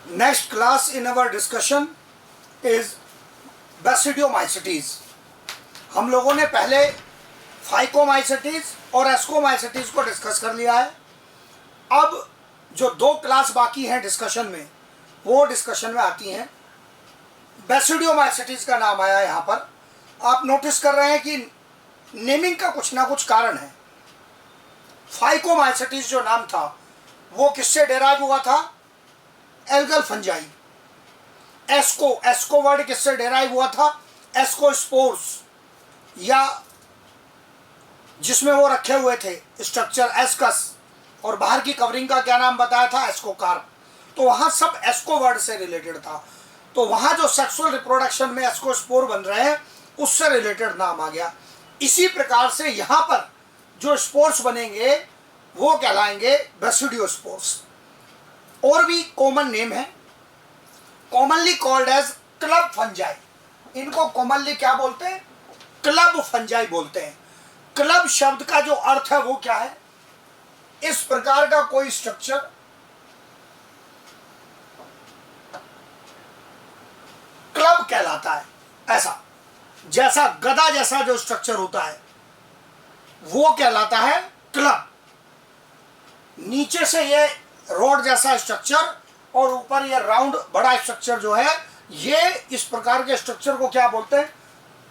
Next class in our discussion is Basidiomycetes. हम लोगों ने पहले फाइकोमाइसेटीज और एस्कोमाइसेटीज को डिस्कस कर लिया है। अब जो दो क्लास बाकी हैं डिस्कशन में, वो डिस्कशन में आती हैं। बेसिडियोमाइसेटीज का नाम आया यहाँ पर। आप नोटिस कर रहे हैं कि नेमिंग का कुछ ना कुछ कारण है। फाइकोमाइसेटीज जो नाम था वो किससे डेराइव हुआ था? Algal fungi. एस्को वर्ड किससे डेराइव हुआ था? एस्कोस्पोर्स, या जिसमें वो रखे हुए थे स्ट्रक्चर एस्कस, और बाहर की कवरिंग का क्या नाम बताया था? एस्कोकार्प। तो वहाँ सब एस्को वर्ड से रिलेटेड था। तो वहाँ जो सेक्सुअल रिप्रोडक्शन में एस्कोस्पोर बन रहे हैं उससे रिलेटेड नाम आ गया। इसी प्रकार से यहाँ पर जो स्पोर्स बनेंगे वो कहलाएंगे बेसिडियोस्पोर्स। और भी कॉमन नेम है, commonly called as club fungi. इनको कॉमनली क्या बोलते हैं? क्लब फंजाई बोलते हैं। क्लब शब्द का जो अर्थ है वो क्या है? इस प्रकार का कोई स्ट्रक्चर क्लब कहलाता है। ऐसा जैसा गदा जैसा जो स्ट्रक्चर होता है वो कहलाता है क्लब। नीचे से ये रोड जैसा स्ट्रक्चर और ऊपर ये राउंड बड़ा स्ट्रक्चर जो है, ये इस प्रकार के स्ट्रक्चर को क्या बोलते हैं?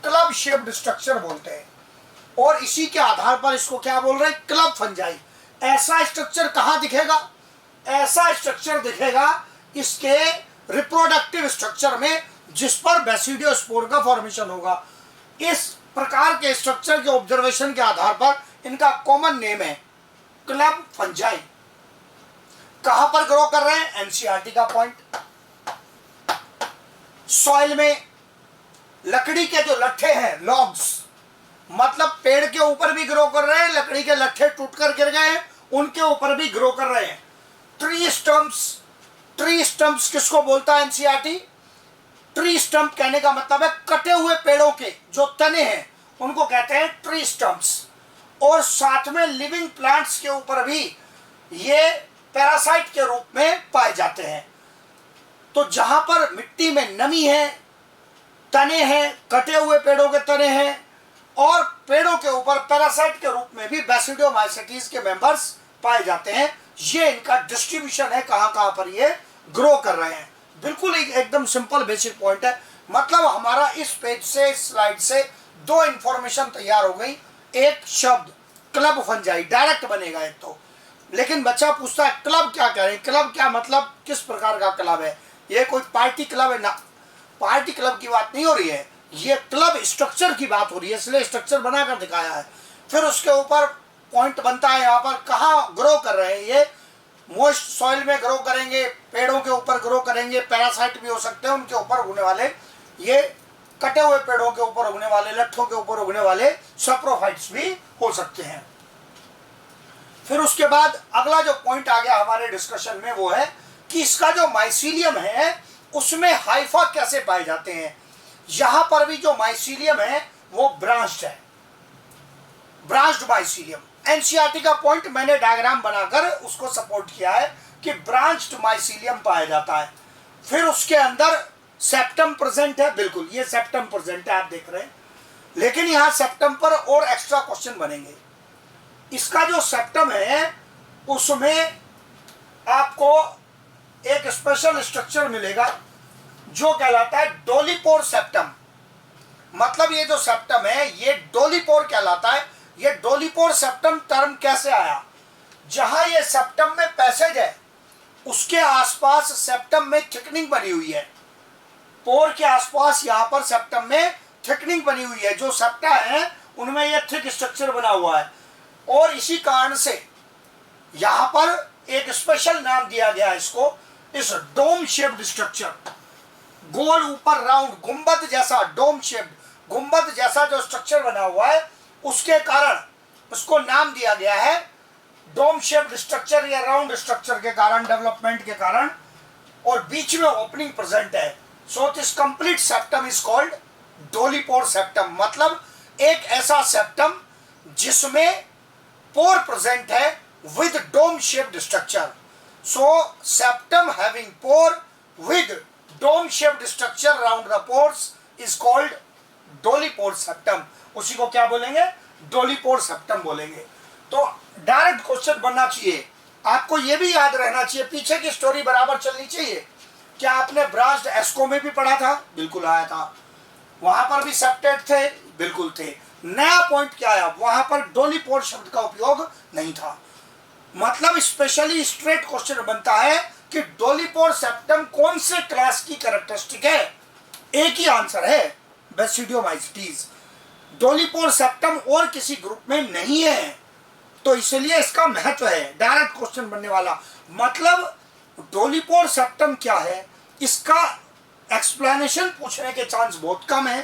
क्लब शेप्ड स्ट्रक्चर बोलते हैं। और इसी के आधार पर इसको क्या बोल रहे हैं? Club fungi. ऐसा स्ट्रक्चर कहाँ दिखेगा? ऐसा स्ट्रक्चर दिखेगा इसके रिप्रोडक्टिव स्ट्रक्चर में, जिस पर बेसिडियोस्पोर का फॉर्मेशन होगा। इस प्रकार के स्ट्रक्चर के ऑब्जर्वेशन के आधार पर इनका कॉमन नेम है क्लब फंजाई। कहां पर ग्रो कर रहे हैं? एनसीईआरटी का पॉइंट। सॉइल में लकड़ी के जो लट्ठे हैं, लॉग्स, मतलब पेड़ के ऊपर भी ग्रो कर रहे हैं, लकड़ी के लट्ठे टूटकर गिर गए हैं उनके ऊपर भी ग्रो कर रहे हैं। ट्री स्टम्प्स किसको बोलता है एनसीईआरटी? ट्री स्टम्प कहने का मतलब है कटे हुए पेड़ों के जो तने हैं उनको कहते हैं ट्री स्टम्प्स। और साथ में लिविंग प्लांट्स के ऊपर भी ये पैरासाइट के रूप में पाए जाते हैं। तो जहां पर मिट्टी में नमी है, तने हैं, कटे हुए पेड़ों के तने हैं, और पेड़ों के ऊपर पैरासाइट के रूप में भी बेसिडियोमाइसेटीज के मेंबर्स पाए जाते हैं। ये इनका डिस्ट्रीब्यूशन है, कहां कहां पर ये ग्रो कर रहे हैं। बिल्कुल एकदम सिंपल बेसिक पॉइंट है। मतलब हमारा इस पेज से, इस स्लाइड से दो इंफॉर्मेशन तैयार हो गई। एक शब्द क्लब फंजाई डायरेक्ट बनेगा एक तो, लेकिन बच्चा पूछता है क्लब क्या कह रहे हैं? क्लब क्या मतलब? किस प्रकार का क्लब है? ये कोई पार्टी क्लब है ना? पार्टी क्लब की बात नहीं हो रही है, ये क्लब स्ट्रक्चर की बात हो रही है, इसलिए स्ट्रक्चर बनाकर दिखाया है। फिर उसके ऊपर पॉइंट बनता है यहाँ पर कहाँ ग्रो कर रहे हैं। ये मोस्ट सॉइल में ग्रो करेंगे, पेड़ों के ऊपर ग्रो करेंगे, पैरासाइट भी हो सकते हैं उनके ऊपर उगने वाले, ये कटे हुए पेड़ों के ऊपर उगने वाले, लट्ठों के ऊपर उगने वाले सैप्रोफाइट्स भी हो सकते हैं। फिर उसके बाद अगला जो पॉइंट आ गया हमारे डिस्कशन में वो है कि इसका जो माइसीलियम है उसमें हाइफा कैसे पाए जाते हैं। यहां पर भी जो माइसीलियम है वो ब्रांच्ड है, ब्रांच्ड माइसीलियम। एनसीईआरटी का पॉइंट मैंने डायग्राम बनाकर उसको सपोर्ट किया है कि ब्रांच्ड माइसीलियम पाया जाता है। फिर उसके अंदर सेप्टम प्रेजेंट है, बिल्कुल ये सेप्टम प्रेजेंट है, आप देख रहे हैं। लेकिन यहां सेप्टम पर और एक्स्ट्रा क्वेश्चन बनेंगे। इसका जो सेप्टम है उसमें आपको एक स्पेशल स्ट्रक्चर मिलेगा जो कहलाता है डोलीपोर सेप्टम। मतलब ये जो सेप्टम है ये डोलीपोर कहलाता है। ये डोलीपोर सेप्टम टर्म कैसे आया? जहां ये सेप्टम में पैसेज है उसके आसपास सेप्टम में थिकनिंग बनी हुई है। पोर के आसपास यहां पर सेप्टम में थिकनिंग बनी हुई है। जो सेप्टा है उनमें ये थिक स्ट्रक्चर बना हुआ है, और इसी कारण से यहां पर एक स्पेशल नाम दिया गया इसको, इस डोम शेप्ड स्ट्रक्चर। गोल ऊपर राउंड गुंबद जैसा, डोम शेप्ड गुंबद जैसा जो स्ट्रक्चर बना हुआ है उसके कारण उसको नाम दिया गया है डोम शेप्ड स्ट्रक्चर या राउंड स्ट्रक्चर के कारण, डेवलपमेंट के कारण। और बीच में ओपनिंग प्रेजेंट है। So this complete septum is called dolipore septum. मतलब एक ऐसा सेप्टम जिसमें पोर प्रेजेंट है with dome shaped structure. So septum having pore with dome shaped structure around the pores is called dolipore septum. उसी को क्या बोलेंगे? डोलीपोर सेप्टम बोलेंगे। तो डायरेक्ट क्वेश्चन बनना चाहिए, आपको ये भी याद रहना चाहिए, पीछे की स्टोरी बराबर चलनी चाहिए। क्या आपने ब्रांच्ड एस्को में भी पढ़ा था? बिल्कुल आया था। वहां पर भी सेप्टेड थे? बिल्कुल थे। नया पॉइंट क्या आया? वहां पर डोलीपोर शब्द का उपयोग नहीं था। मतलब स्पेशली स्ट्रेट क्वेश्चन बनता है कि डोलीपोर सेप्टम कौन से क्लास की कैरेक्टरिस्टिक है? एक ही आंसर है, बेसिडियोमाइसीटीज। डोलीपोर सेप्टम और किसी ग्रुप में नहीं है, तो इसलिए इसका महत्व है, डायरेक्ट क्वेश्चन बनने वाला। मतलब डोलीपोर सेप्टम क्या है, इसका एक्सप्लेनेशन पूछने के चांस बहुत कम है,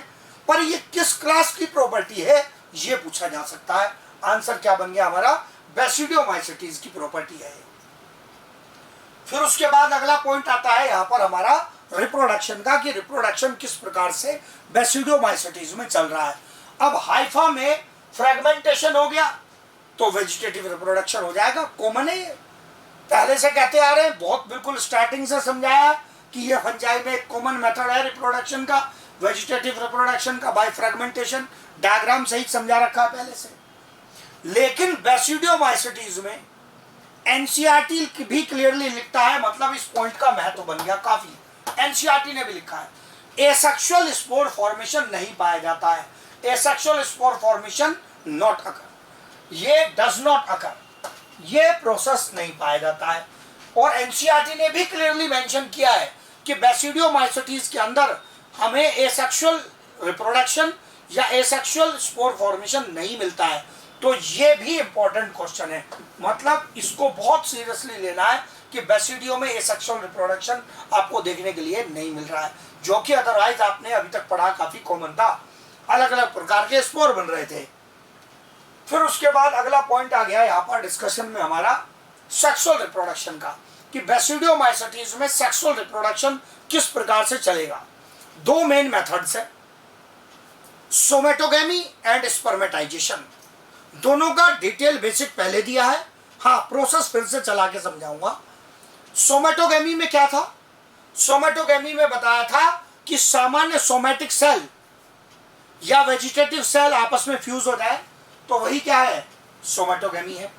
पर ये किस क्लास की प्रॉपर्टी है ये पूछा जा सकता है। आंसर क्या बन गया हमारा? बेसिडियोमाइसीटीज की प्रॉपर्टी है। फिर उसके बाद अगला पॉइंट आता है यहाँ पर हमारा रिप्रोडक्शन का, कि रिप्रोडक्शन किस प्रकार से बेसिडियोमाइसीटीज में चल रहा है। अब हाइफा में फ्रेगमेंटेशन हो गया तो वेजिटेटिव रिप्रोडक्शन हो जाएगा, कॉमन है, पहले से कहते आ रहे हैं, बहुत बिल्कुल स्टार्टिंग से समझाया कि ये फंजाई में एक कॉमन मेथड है रिप्रोडक्शन का, वेजिटेटिव रिप्रोडक्शन का, बाय फ्रेगमेंटेशन, डायग्राम सहित समझा रखा है पहले से। लेकिन बेसिडियोमाइसीटीज में एनसीईआरटी भी क्लियरली लिखता है, मतलब इस पॉइंट का महत्व बन गया काफी, एनसीईआरटी ने भी लिखा है, एसेक्सुअल स्पोर फॉर्मेशन नहीं पाया जाता है। Asexual spore formation not occur, ये डज नॉट अकर, ये प्रोसेस नहीं पाया जाता है। और एनसीईआरटी ने भी क्लियरली मेंशन किया है कि बेसिडियोमाइसीटीज के अंदर हमें एसेक्सुअल रिप्रोडक्शन या एसेक्सुअल स्पोर फॉर्मेशन नहीं मिलता है। तो ये भी इंपॉर्टेंट क्वेश्चन है, मतलब इसको बहुत सीरियसली लेना है कि बेसिडियो में एसेक्सुअल रिप्रोडक्शन आपको देखने के लिए नहीं मिल रहा है, जो कि अदरवाइज आपने अभी तक पढ़ा काफी कॉमन था, अलग अलग प्रकार के स्पोर बन रहे थे। फिर उसके बाद अगला पॉइंट आ गया यहाँ पर डिस्कशन में हमारा सेक्सुअल रिप्रोडक्शन का, कि बेसिडियोमाइसीटीज में सेक्सुअल रिप्रोडक्शन किस प्रकार से चलेगा। दो मेन मेथड्स है, सोमेटोगेमी एंड स्पर्मेटाइजेशन। दोनों का डिटेल बेसिक पहले दिया है, हाँ प्रोसेस फिर से चला के समझाऊंगा। सोमेटोगेमी में क्या था? सोमेटोगेमी में बताया था कि सामान्य सोमेटिक सेल या वेजिटेटिव सेल आपस में फ्यूज हो जाए तो वही क्या है? सोमेटोगेमी है।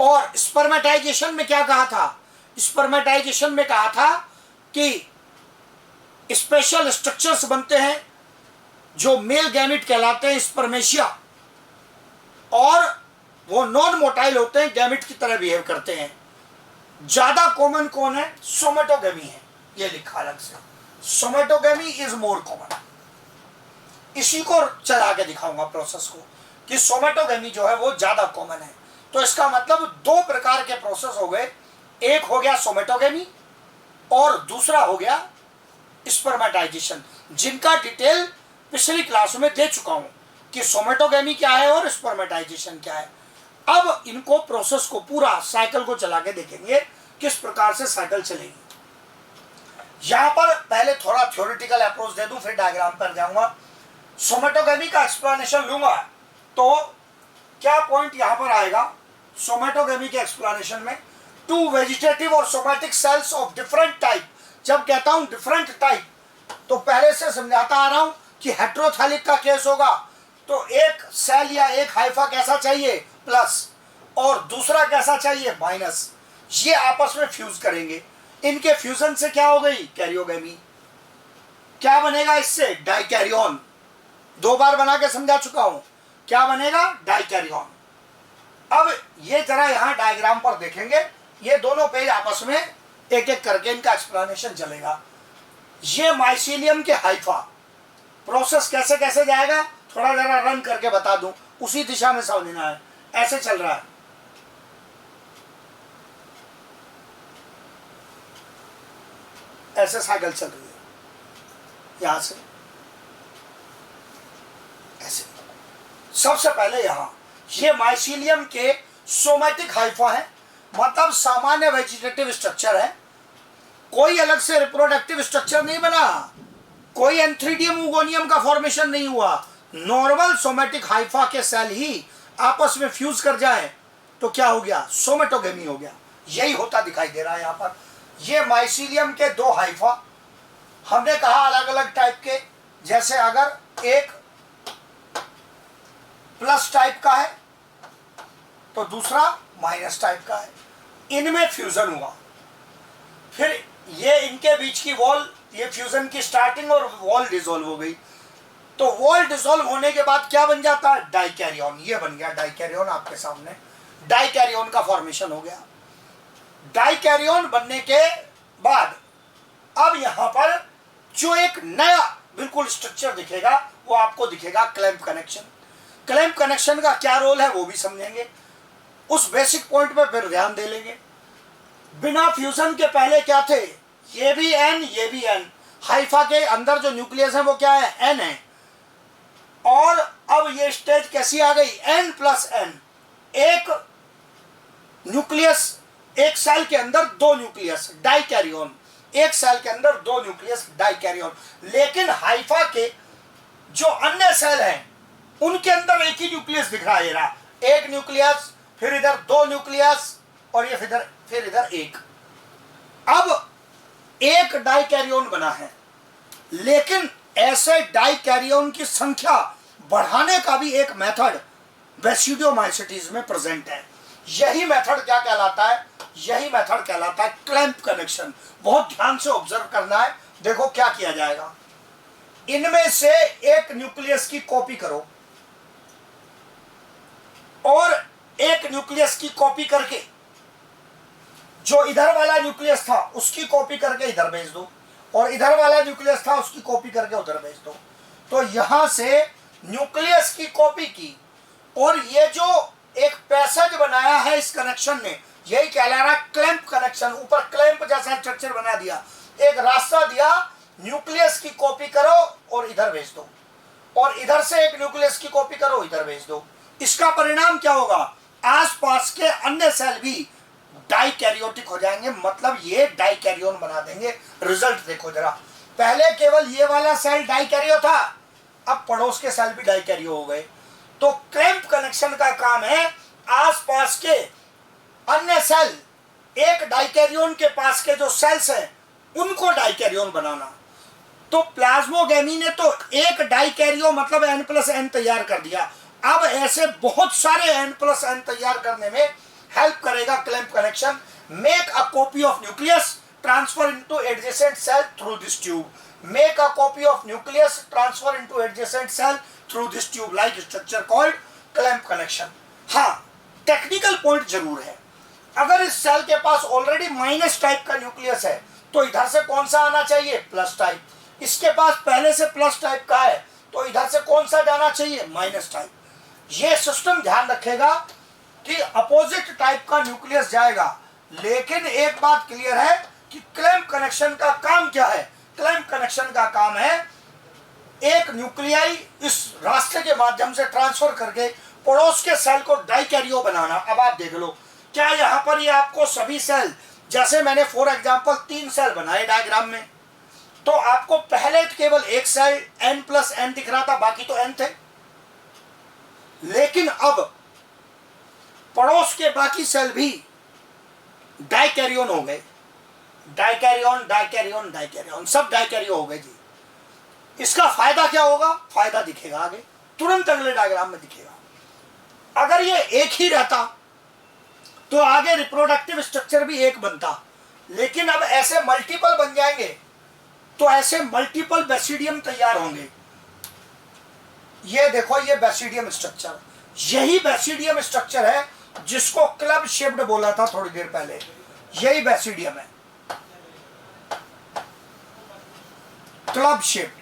और स्पर्मेटाइजेशन में क्या कहा था? स्पर्मेटाइजेशन में कहा था कि स्पेशल स्ट्रक्चर्स बनते हैं जो मेल गैमेट कहलाते हैं, स्पर्मेशिया, और वो नॉन मोटाइल होते हैं, गैमेट की तरह बिहेव करते हैं। ज्यादा कॉमन कौन है? सोमेटोगेमी है, ये लिखा अलग से, सोमेटोगेमी इज मोर कॉमन। इसी को चला के दिखाऊंगा प्रोसेस को कि सोमेटोगेमी जो है वो ज्यादा कॉमन है। तो इसका मतलब दो प्रकार के प्रोसेस हो गए, एक हो गया सोमेटोगेमी और दूसरा हो गया स्पर्मेटाइजेशन, जिनका डिटेल पिछली क्लास में दे चुका हूं कि सोमेटोगेमी क्या है और स्पर्मेटाइजेशन क्या है। अब इनको प्रोसेस को पूरा साइकिल को चला के देखेंगे किस प्रकार से साइकिल चलेगी। यहां पर पहले थोड़ा थ्योरेटिकल अप्रोच दे दूं, फिर डायग्राम पर जाऊंगा। सोमेटोगेमी का एक्सप्लेनेशन लूंगा तो क्या पॉइंट यहां पर आएगा सोमेटोगेमी के एक्सप्लेनेशन में? टू वेजिटेटिव और somatic cells of different type. जब कहता हूं डिफरेंट टाइप तो पहले से समझाता आ रहा हूं कि हेट्रोथैलिक का केस होगा तो एक सेल या एक हाइफा कैसा चाहिए? प्लस, और दूसरा कैसा चाहिए? माइनस। ये आपस में फ्यूज करेंगे, इनके फ्यूजन से क्या हो गई? कैरियोगेमी। क्या बनेगा इससे? डाइकैरियन। दो बार बना के समझा चुका हूं, क्या बनेगा? डाइकैरियन। अब ये जरा यहां डायग्राम पर देखेंगे, ये दोनों पेज आपस में एक एक करके इनका एक्सप्लेनेशन चलेगा। ये माइसीलियम के हाइफा, प्रोसेस कैसे कैसे जाएगा थोड़ा जरा रन करके बता दूं, उसी दिशा में समझना है। ऐसे चल रहा है, ऐसे साइकिल चल रही है, यहां से ऐसे। सबसे पहले यहां ये माइसीलियम के सोमेटिक हाइफा है, मतलब सामान्य वेजिटेटिव स्ट्रक्चर है, कोई अलग से रिप्रोडक्टिव स्ट्रक्चर नहीं बना, कोई एंथ्रीडियम उगोनियम का फॉर्मेशन नहीं हुआ। नॉर्मल सोमेटिक हाइफा के सेल ही आपस में फ्यूज कर जाए तो क्या हो गया? सोमेटोगेमी हो गया। यही होता दिखाई दे रहा है यहाँ पर। ये माइसीलियम के दो हाइफा, हमने कहा अलग अलग टाइप के, जैसे अगर एक प्लस टाइप का है तो दूसरा माइनस टाइप का है, इनमें फ्यूजन हुआ, फिर ये इनके बीच की वॉल, ये फ्यूजन की स्टार्टिंग और वॉल डिसॉल्व हो गई, तो वॉल डिसॉल्व होने के बाद क्या बन जाता है, डाइकैरियन। ये बन गया डाइकैरियन, आपके सामने डाइकैरियन का फॉर्मेशन हो गया। डाइकैरियन बनने के बाद अब यहां पर जो एक नया बिल्कुल स्ट्रक्चर दिखेगा वो आपको दिखेगा क्लैंप कनेक्शन। क्लैंप कनेक्शन का क्या रोल है वो भी समझेंगे, उस बेसिक पॉइंट पे फिर ध्यान दे लेंगे। बिना फ्यूजन के पहले क्या थे, ये भी एन ये भी एन, हाइफा के अंदर जो न्यूक्लियस है वो क्या है, एन है, और अब ये स्टेज कैसी आ गई, एन प्लस एन, एक न्यूक्लियस, एक सेल के अंदर दो न्यूक्लियस, डाइकैरियन, एक सेल के अंदर दो न्यूक्लियस, डाइकैरियन। लेकिन हाइफा के जो अन्य सेल हैं उनके अंदर एक ही न्यूक्लियस दिख रहा है, एक न्यूक्लियस, फिर इधर दो न्यूक्लियस, और ये फिर इधर एक। अब एक डाइकैरियन बना है, लेकिन ऐसे डाइकैरियन की संख्या बढ़ाने का भी एक मेथड बेसिडियोमाइसिटीज में प्रेजेंट है। यही मेथड क्या कहलाता है, यही मेथड कहलाता है क्लैंप कनेक्शन। बहुत ध्यान से ऑब्जर्व करना है, देखो क्या किया जाएगा। इनमें से एक न्यूक्लियस की कॉपी करो और एक न्यूक्लियस की कॉपी करके जो इधर वाला न्यूक्लियस था उसकी कॉपी करके इधर भेज दो, और इधर वाला न्यूक्लियस था उसकी कॉपी करके उधर भेज दो। तो यहां से न्यूक्लियस की कॉपी की, और ये जो एक पैसेज बनाया है इस कनेक्शन ने, यही कहला रहा है क्लैंप कनेक्शन। ऊपर क्लैंप जैसा स्ट्रक्चर बना दिया, एक रास्ता दिया, न्यूक्लियस की कॉपी करो और इधर भेज दो, और इधर से एक न्यूक्लियस की कॉपी करो इधर भेज दो। इसका परिणाम क्या होगा, आसपास के अन्य सेल भी डाइकैरियोटिक हो जाएंगे, मतलब ये डाइकैरियन बना देंगे। रिजल्ट देखो जरा, पहले केवल ये वाला सेल डाइकैरियो था, अब पड़ोस के सेल भी डाइकैरियो हो गए। तो क्लैंप कनेक्शन का काम है आसपास के अन्य सेल, एक डाइकैरियन के पास के जो सेल्स हैं उनको डाइकैरियन बनाना। तो प्लाज्मोगेमी ने तो एक डाइकैरियो मतलब n+n तैयार कर दिया, अब ऐसे बहुत सारे n+n तैयार करने में हेल्प करेगा clamp connection. Make a copy of nucleus, transfer into adjacent cell through this tube. Make a copy of nucleus, transfer into adjacent cell through this tube like structure called clamp connection. हाँ, technical point जरूर है, अगर इस सेल के पास already minus type का nucleus है तो इधर से कौन सा आना चाहिए, प्लस टाइप। इसके पास पहले से प्लस टाइप का है तो इधर से कौन सा जाना चाहिए, माइनस टाइप। ये सिस्टम ध्यान रखेगा कि अपोजिट टाइप का न्यूक्लियस जाएगा। लेकिन एक बात क्लियर है कि क्लैंप कनेक्शन का काम क्या है, क्लैंप कनेक्शन का काम है एक न्यूक्लियाई इस रास्ते के माध्यम से ट्रांसफर करके पड़ोस के सेल को डाइकैरियो बनाना। अब आप देख लो, क्या यहां पर ये आपको सभी सेल, जैसे मैंने फॉर एग्जांपल 3 सेल बनाए डायग्राम में, तो आपको पहले केवल एक सेल n+n दिख रहा था, बाकी तो n थे। लेकिन अब पड़ोस के बाकी सेल भी डाइकैरियन हो गए, डाइकैरियन डाइकैरियन डाइकैरियन, सब डाइकैरियो हो गए जी। इसका फायदा क्या होगा, फायदा दिखेगा आगे, तुरंत अगले डायग्राम में दिखेगा। अगर ये एक ही रहता तो आगे रिप्रोडक्टिव स्ट्रक्चर भी एक बनता, लेकिन अब ऐसे मल्टीपल बन जाएंगे तो ऐसे मल्टीपल बेसिडियम तैयार होंगे। ये देखो, ये बेसिडियम स्ट्रक्चर, यही बेसिडियम स्ट्रक्चर है जिसको क्लब शेप्ड बोला था थोड़ी देर पहले, यही बेसिडियम है, क्लब शेप्ड।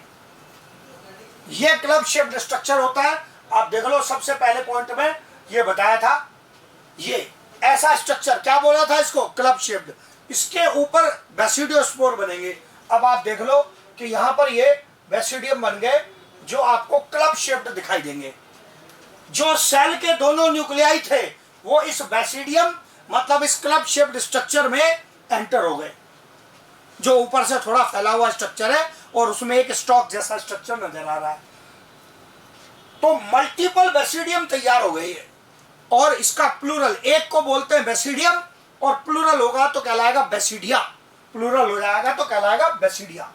ये क्लब शेप्ड स्ट्रक्चर होता है। आप देख लो, सबसे पहले पॉइंट में ये बताया था, ये ऐसा स्ट्रक्चर क्या बोला था इसको, क्लब शेप्ड। इसके ऊपर बेसिडियोस्पोर बनेंगे। अब आप देख लो कि यहां पर ये बेसिडियम बन गए जो आपको क्लब शेप्ड दिखाई देंगे। जो सेल के दोनों न्यूक्लियाई थे वो इस बेसिडियम मतलब इस क्लब शेप्ड स्ट्रक्चर में एंटर हो गए। जो ऊपर से थोड़ा फैला हुआ स्ट्रक्चर है और उसमें एक स्टॉक जैसा स्ट्रक्चर नजर आ रहा है। तो मल्टीपल बेसिडियम तैयार हो गई है, और इसका प्लूरल, एक को बोलते हैं बेसिडियम और प्लूरल होगा तो कहलाएगा बेसिडिया। प्लूरल हो जाएगा तो कहलाएगा बेसिडिया।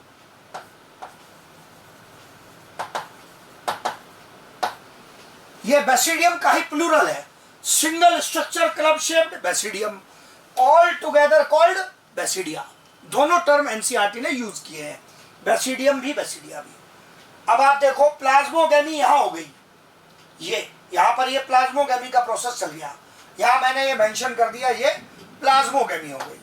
ये बेसिडियम का ही प्लूरल है। Single structure club shaped basidium, all together called basidia. दोनों टर्म एनसीईआरटी ने यूज किए हैं, बेसिडियम भी बेसिडिया भी। अब आप देखो प्लाज्मोगेमी यहां हो गई, ये यहां पर ये प्लाज्मोगेमी का प्रोसेस चल गया, यहां मैंने ये मेंशन कर दिया, ये प्लाज्मोगेमी हो गई।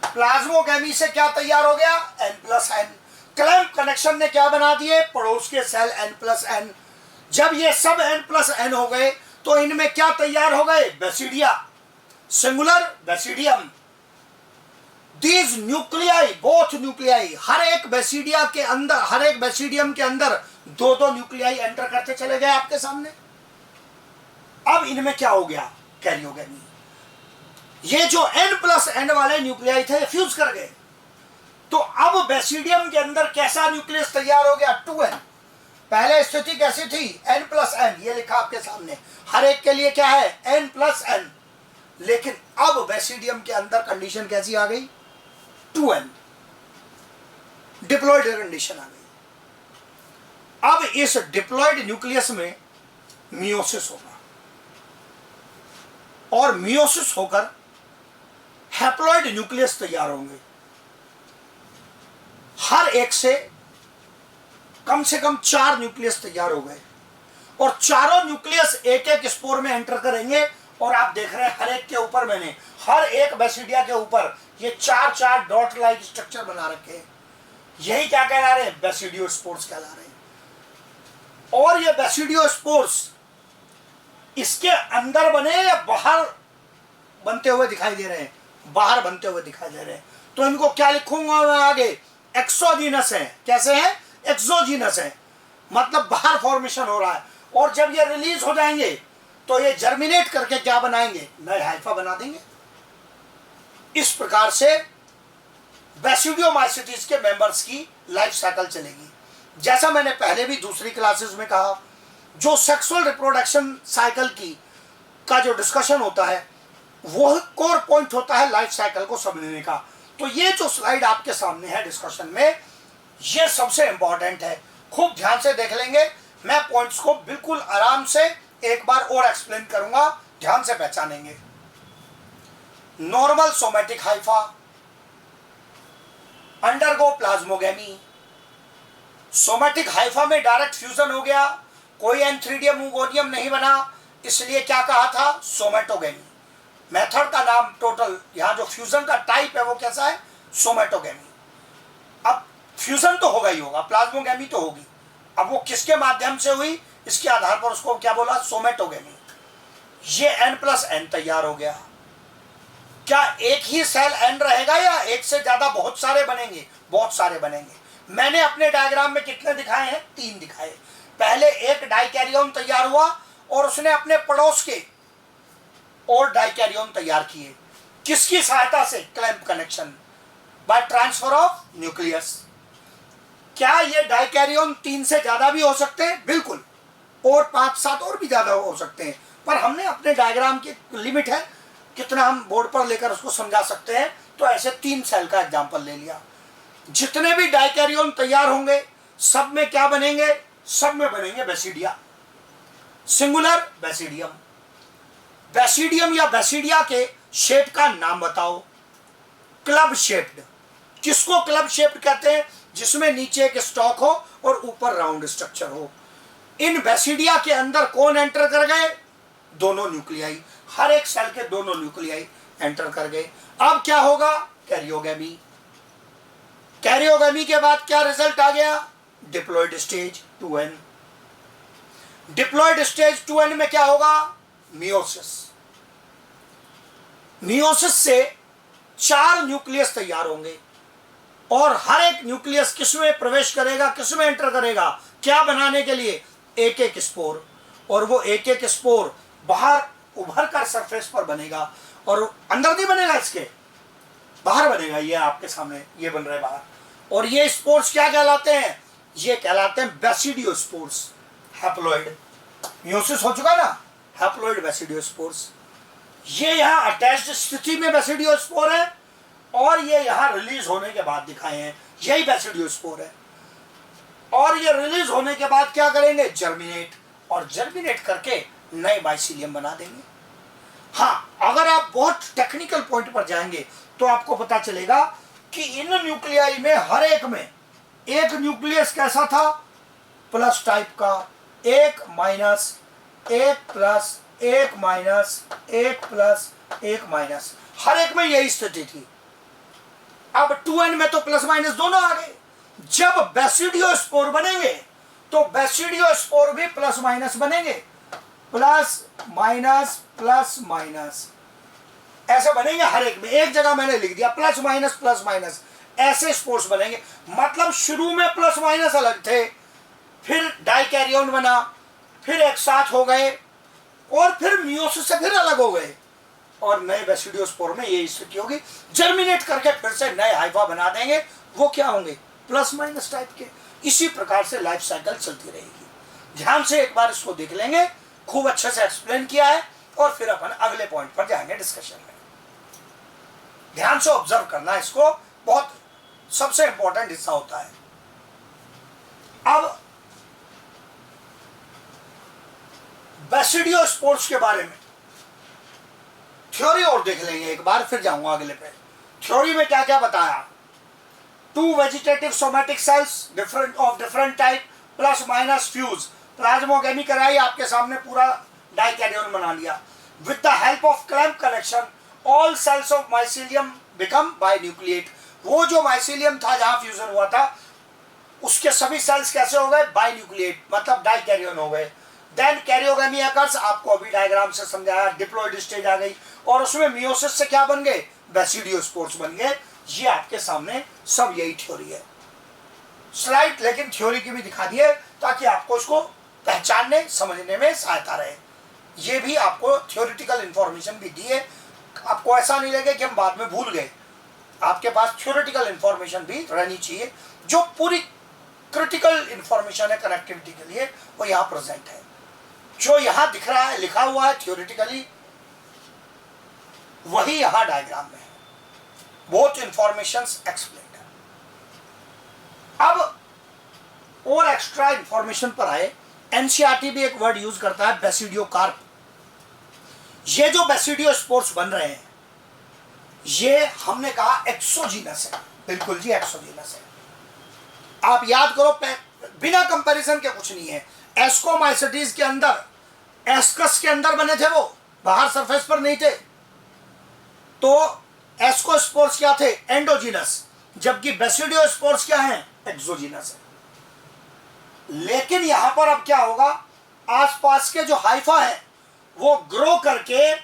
प्लाज्मोगेमी से क्या तैयार हो गया? N+N। क्लैंप कनेक्शन ने क्या बना दिए? पड़ोस के सेल N+N। जब ये सब N+N हो गए तो इनमें क्या तैयार हो गए? Basidia, singular basidium. These nuclei, both nuclei, हर एक बेसिडिया के अंदर, हर एक बेसिडियम के अंदर दो दो न्यूक्लियाई एंटर करते चले गए आपके सामने। अब इनमें क्या हो गया? कैरियोगेमी। ये जो N+N वाले न्यूक्लियाई थे फ्यूज कर गए, तो अब बेसिडियम के अंदर कैसा न्यूक्लियस तैयार हो गया? 2N। पहले स्थिति कैसी थी? N+N, ये लिखा आपके सामने, हर एक के लिए क्या है? N+N। लेकिन अब बेसिडियम के अंदर कंडीशन कैसी आ गई? 2N, डिप्लॉयड कंडीशन आ गई। अब इस डिप्लॉयड न्यूक्लियस में मियोसिस होगा, और मियोसिस होकर हैप्लॉयड न्यूक्लियस तैयार होंगे। हर एक से कम 4 न्यूक्लियस तैयार हो गए, और चारों न्यूक्लियस एक एक स्पोर में एंटर करेंगे। और आप देख रहे हैं हर एक के ऊपर मैंने, हर एक बेसिडिया के ऊपर ये 4 डॉट लाइक स्ट्रक्चर बना रखे हैं। यही क्या कहला रहे हैं? बेसिडियोस्पोर्स कहला रहे हैं। और ये बेसिडियोस्पोर्स इसके अंदर बने या बाहर बनते हुए दिखाई दे रहे हैं? बाहर बनते हुए दिखाई दे रहे हैं। तो इनको क्या लिखूंगा मैं आगे? एक्सोजीनस है। कैसे है? एक्सोजीनस है, मतलब बाहर फॉर्मेशन हो रहा है। और जब ये रिलीज हो जाएंगे तो ये जर्मिनेट करके क्या बनाएंगे? नए हाइफा बना देंगे। इस प्रकार से बेसिडियोमाइसिटीज के मेंबर्स की लाइफ साइकिल चलेगी। जैसा मैंने पहले भी दूसरी क्लासेस में कहा, जो सेक्सुअल रिप्रोडक्शन साइकिल की का जो डिस्कशन होता है वो कोर पॉइंट होता है लाइफ साइकिल को समझने का। तो ये जो स्लाइड आपके सामने है डिस्कशन में, ये सबसे इंपॉर्टेंट है। खूब ध्यान से देख लेंगे, मैं पॉइंट्स को बिल्कुल आराम से एक बार और एक्सप्लेन करूंगा, ध्यान से पहचानेंगे। Normal somatic Haifa, undergo plasmogamy. Somatic Haifa में डायरेक्ट फ्यूजन हो गया, कोई एंथ्रीडियम ऊगोनियम नहीं बना, इसलिए क्या कहा था? सोमेटोगेमी। मेथड का नाम टोटल, यहां जो फ्यूजन का टाइप है वो कैसा है? सोमेटोगेमी। अब फ्यूजन तो होगा ही होगा, प्लाज्मोगेमी तो होगी। अब वो किसके माध्यम से हुई, इसके आधार पर उसको क्या बोला? सोमेटोगेमी। ये N+N तैयार हो गया। क्या एक ही सेल N रहेगा या एक से ज्यादा बहुत सारे बनेंगे? बहुत सारे बनेंगे। मैंने अपने डायग्राम में कितने दिखाए हैं? 3 दिखाए। पहले एक डाइकैरियोन तैयार हुआ और उसने अपने पड़ोस के और डाइकैरियोन तैयार किए। किसकी सहायता से? Clamp connection, by transfer of nucleus. क्या ये डाइकैरियोन 3 से ज्यादा भी हो सकते हैं? बिल्कुल, और 5-7 और भी ज्यादा हो सकते हैं, पर हमने अपने डायग्राम की लिमिट है, कितना हम बोर्ड पर लेकर उसको समझा सकते हैं, तो ऐसे 3 सेल का एग्जांपल ले लिया। जितने भी डाइकैरियोन तैयार होंगे सब में क्या बनेंगे? सब में बनेंगे बेसिडिया, सिंगुलर बेसिडियम। बेसिडियम या बेसिडिया के शेप का नाम बताओ? Club shaped. किसको क्लब शेप्ड कहते हैं? जिसमें नीचे एक स्टॉक हो और ऊपर राउंड स्ट्रक्चर हो। इन बेसिडिया के अंदर कौन एंटर कर गए? दोनों न्यूक्लियाई, हर एक सेल के दोनों न्यूक्लियाई एंटर कर गए। अब क्या होगा? कैरियोगेमी। कैरियोगेमी के बाद क्या रिजल्ट आ गया? Diploid stage 2N। Diploid stage 2N में क्या होगा? मियोसिस। मियोसिस से 4 न्यूक्लियस तैयार होंगे, और हर एक न्यूक्लियस किसमें प्रवेश करेगा? किसमें एंटर करेगा? क्या बनाने के लिए? एक एक स्पोर। और वो एक एक स्पोर बाहर उभर कर सरफेस पर बनेगा, और अंदर नहीं बनेगा, इसके बाहर बनेगा। ये आपके सामने ये बन रहा है बाहर। और ये स्पोर्स क्या कहलाते हैं? ये कहलाते हैं बेसिडियोस्पोर्स, हैप्लॉइड। मियोसिस हो चुका ना, हैप्लॉइड बेसिडियोस्पोर्स। ये यहां अटैच्ड स्थिति में बेसिडियोस्पोर है और ये यहां रिलीज होने के बाद दिखाए हैं, यही बेसिडियोस्पोर है। और ये रिलीज होने के बाद क्या करेंगे, जर्मिनेट, और जर्मिनेट करके नए माइसीलियम बना देंगे। हाँ, अगर आप बहुत टेक्निकल पॉइंट पर जाएंगे तो आपको पता चलेगा कि इन न्यूक्लियाई में हर एक में एक न्यूक्लियस कैसा था, प्लस टाइप का, एक माइनस, एक प्लस, एक माइनस, एक प्लस, एक माइनस, हर एक में यही स्थिति थी। अब 2n में तो प्लस माइनस दोनों आ गए। जब बेसिडियोस्पोर बनेंगे तो बेसिडियोस्पोर भी प्लस माइनस बनेंगे, प्लस माइनस प्लस माइनस ऐसे बनेंगे हर एक में। एक जगह मैंने लिख दिया प्लस माइनस, ऐसे स्पोर्स बनेंगे। मतलब शुरू में प्लस माइनस अलग थे, फिर डाइकैरियोन बना, फिर एक साथ हो गए, और फिर मियोसिस से फिर अलग हो गए, और नए बेसिडियोस्पोर में ये स्थिति होगी। जर्मिनेट करके फिर से नए हाइफा बना देंगे, वो क्या होंगे, प्लस माइनस टाइप के। इसी प्रकार से लाइफ साइकिल चलती रहेगी। ध्यान से एक बार इसको देख लेंगे, खूब अच्छे से एक्सप्लेन किया है, और फिर अपन अगले पॉइंट पर जाएंगे डिस्कशन में। ध्यान से ऑब्जर्व करना, इसको बहुत सबसे इंपॉर्टेंट हिस्सा होता है। अब बेसिडियोस्पोर्स के बारे में थ्योरी और देख लेंगे एक बार, फिर जाऊंगा अगले पे। थ्योरी में क्या क्या बताया, 2 vegetative somatic cells different type plus minus fuse, plasmogamy कराई, आपके सामने पूरा डाइकैरियोन बना लिया। With the help of clamp connection all cells of mycelium become binucleate. वो जो माइसीलियम था जहां फ्यूजन हुआ था, उसके सभी सेल्स कैसे हो गए, बाइन्यूक्लिएट, मतलब डाइकैरियोन हो गए। देन कैरियोगेमी अकर्स, आपको अभी डायग्राम से समझाया, डिप्लॉइड स्टेज आ गई, और उसमें मियोसिस से क्या बन गए, बेसिडियोस्पोर्स बन गए। ये आपके सामने सब यही थ्योरी है। स्लाइड लेकिन थ्योरी की भी दिखा दी है ताकि आपको इसको पहचानने समझने में सहायता रहे। ये भी आपको थ्योरेटिकल इंफॉर्मेशन भी दी है, आपको ऐसा नहीं लगे कि हम बाद में भूल गए। आपके पास थ्योरेटिकल इंफॉर्मेशन भी रहनी चाहिए, जो पूरी क्रिटिकल इंफॉर्मेशन है कनेक्टिविटी के लिए, वो यहाँ प्रेजेंट है। जो यहाँ दिख रहा है, लिखा हुआ है थ्योरेटिकली, वही यहाँ डायग्राम में है। बोथ इंफॉर्मेशंस एक्सप्लेन्ड है। अब और एक्स्ट्रा इंफॉर्मेशन पर आए, एनसीईआरटी भी एक वर्ड यूज करता है, बेसिडियोकार्प। ये जो बेसिडियोस्पोर्स बन रहे हैं, ये हमने कहा एक्सोजीनस है, बिल्कुल जी एक्सोजीनस है। आप याद करो, बिना कंपैरिजन के कुछ नहीं है। एस्कोमाइसिटीज के अंदर, एस्कस के अंदर बने थे, वो बाहर सरफेस पर नहीं थे। तो एस्कोस्पोर्स क्या थे, एंडोजीनस, जबकि बेसिडियोस्पोर्स क्या हैं, एक्सोजीनस है। लेकिन यहां पर अब क्या होगा, आसपास के जो हाइफा है वो ग्रो करके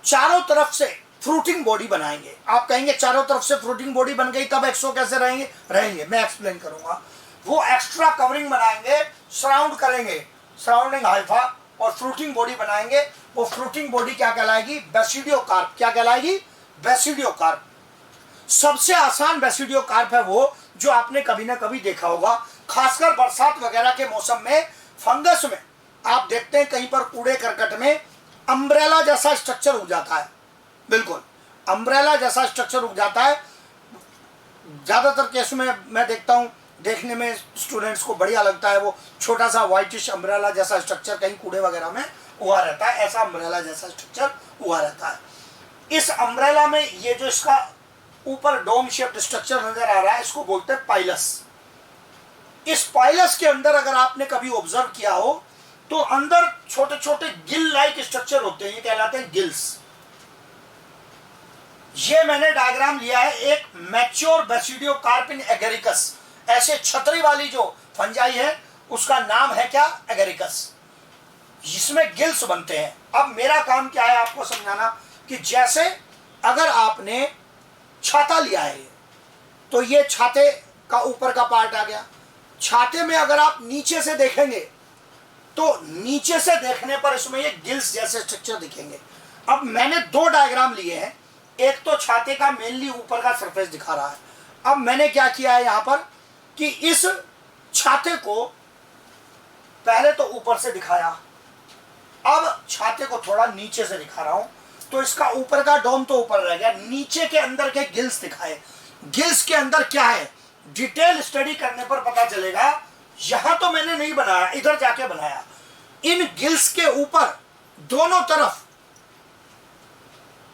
चारों तरफ से फ्रूटिंग बॉडी बनाएंगे। आप कहेंगे चारों तरफ से फ्रूटिंग बॉडी बन गई, तब एक्सो कैसे रहेंगे, मैं एक्सप्लेन करूंगा। वो एक्स्ट्रा कवरिंग बनाएंगे, सराउंड करेंगे सराउंडिंग हाइफा, और फ्रूटिंग बॉडी बनाएंगे। वो फ्रूटिंग बॉडी क्या कहलाएगी, बेसिडियोकार्प। क्या कहलाएगी, बेसिडियोकार्प। सबसे आसान बेसिडियोकार्प है वो जो आपने कभी ना कभी देखा होगा, खासकर बरसात वगैरह के मौसम में, फंगस में आप देखते हैं कहीं पर कूड़े करकट में अम्ब्रेला जैसा स्ट्रक्चर उग जाता है। बिल्कुल अम्ब्रेला जैसा स्ट्रक्चर उग जाता है। ज्यादातर केस में मैं देखता हूं, देखने में स्टूडेंट्स को बढ़िया लगता है, वो छोटा सा व्हाइटिश अम्ब्रेला जैसा स्ट्रक्चर कहीं कूड़े वगैरह में हुआ रहता है। ऐसा अम्ब्रेला जैसा स्ट्रक्चर हुआ रहता है। इस अम्ब्रेला में ये जो इसका ऊपर डोम शेप्ड स्ट्रक्चर नजर आ रहा है, इसको बोलते हैं पाइलस। इस पाइलस के अंदर अगर आपने कभी ऑब्जर्व किया हो तो अंदर छोटे छोटे गिल लाइक स्ट्रक्चर होते हैं, ये कहलाते हैं गिल्स। ये मैंने डायग्राम लिया है एक मैच्योर बेसिडियोकार्प इन एगेरिकस। ऐसे छतरी वाली जो फंजाई है उसका नाम है क्या, एगेरिकस। इसमें गिल्स बनते हैं। अब मेरा काम क्या है आपको समझाना कि जैसे अगर आपने छाता लिया है तो ये छाते का ऊपर का पार्ट आ गया। छाते में अगर आप नीचे से देखेंगे तो नीचे से देखने पर इसमें ये गिल्स जैसे स्ट्रक्चर दिखेंगे। अब मैंने दो डायग्राम लिए हैं, एक तो छाते का मेनली ऊपर का सरफेस दिखा रहा है। अब मैंने क्या किया है यहां पर कि इस छाते को पहले तो ऊपर से दिखाया, अब छाते को थोड़ा नीचे से दिखा रहा हूं, तो इसका ऊपर का डोम तो ऊपर रह गया, नीचे के अंदर के गिल्स दिखाए। गिल्स के अंदर क्या है, डिटेल स्टडी करने पर पता चलेगा। यहां तो मैंने नहीं बनाया, इधर जाके बनाया। इन गिल्स के ऊपर दोनों तरफ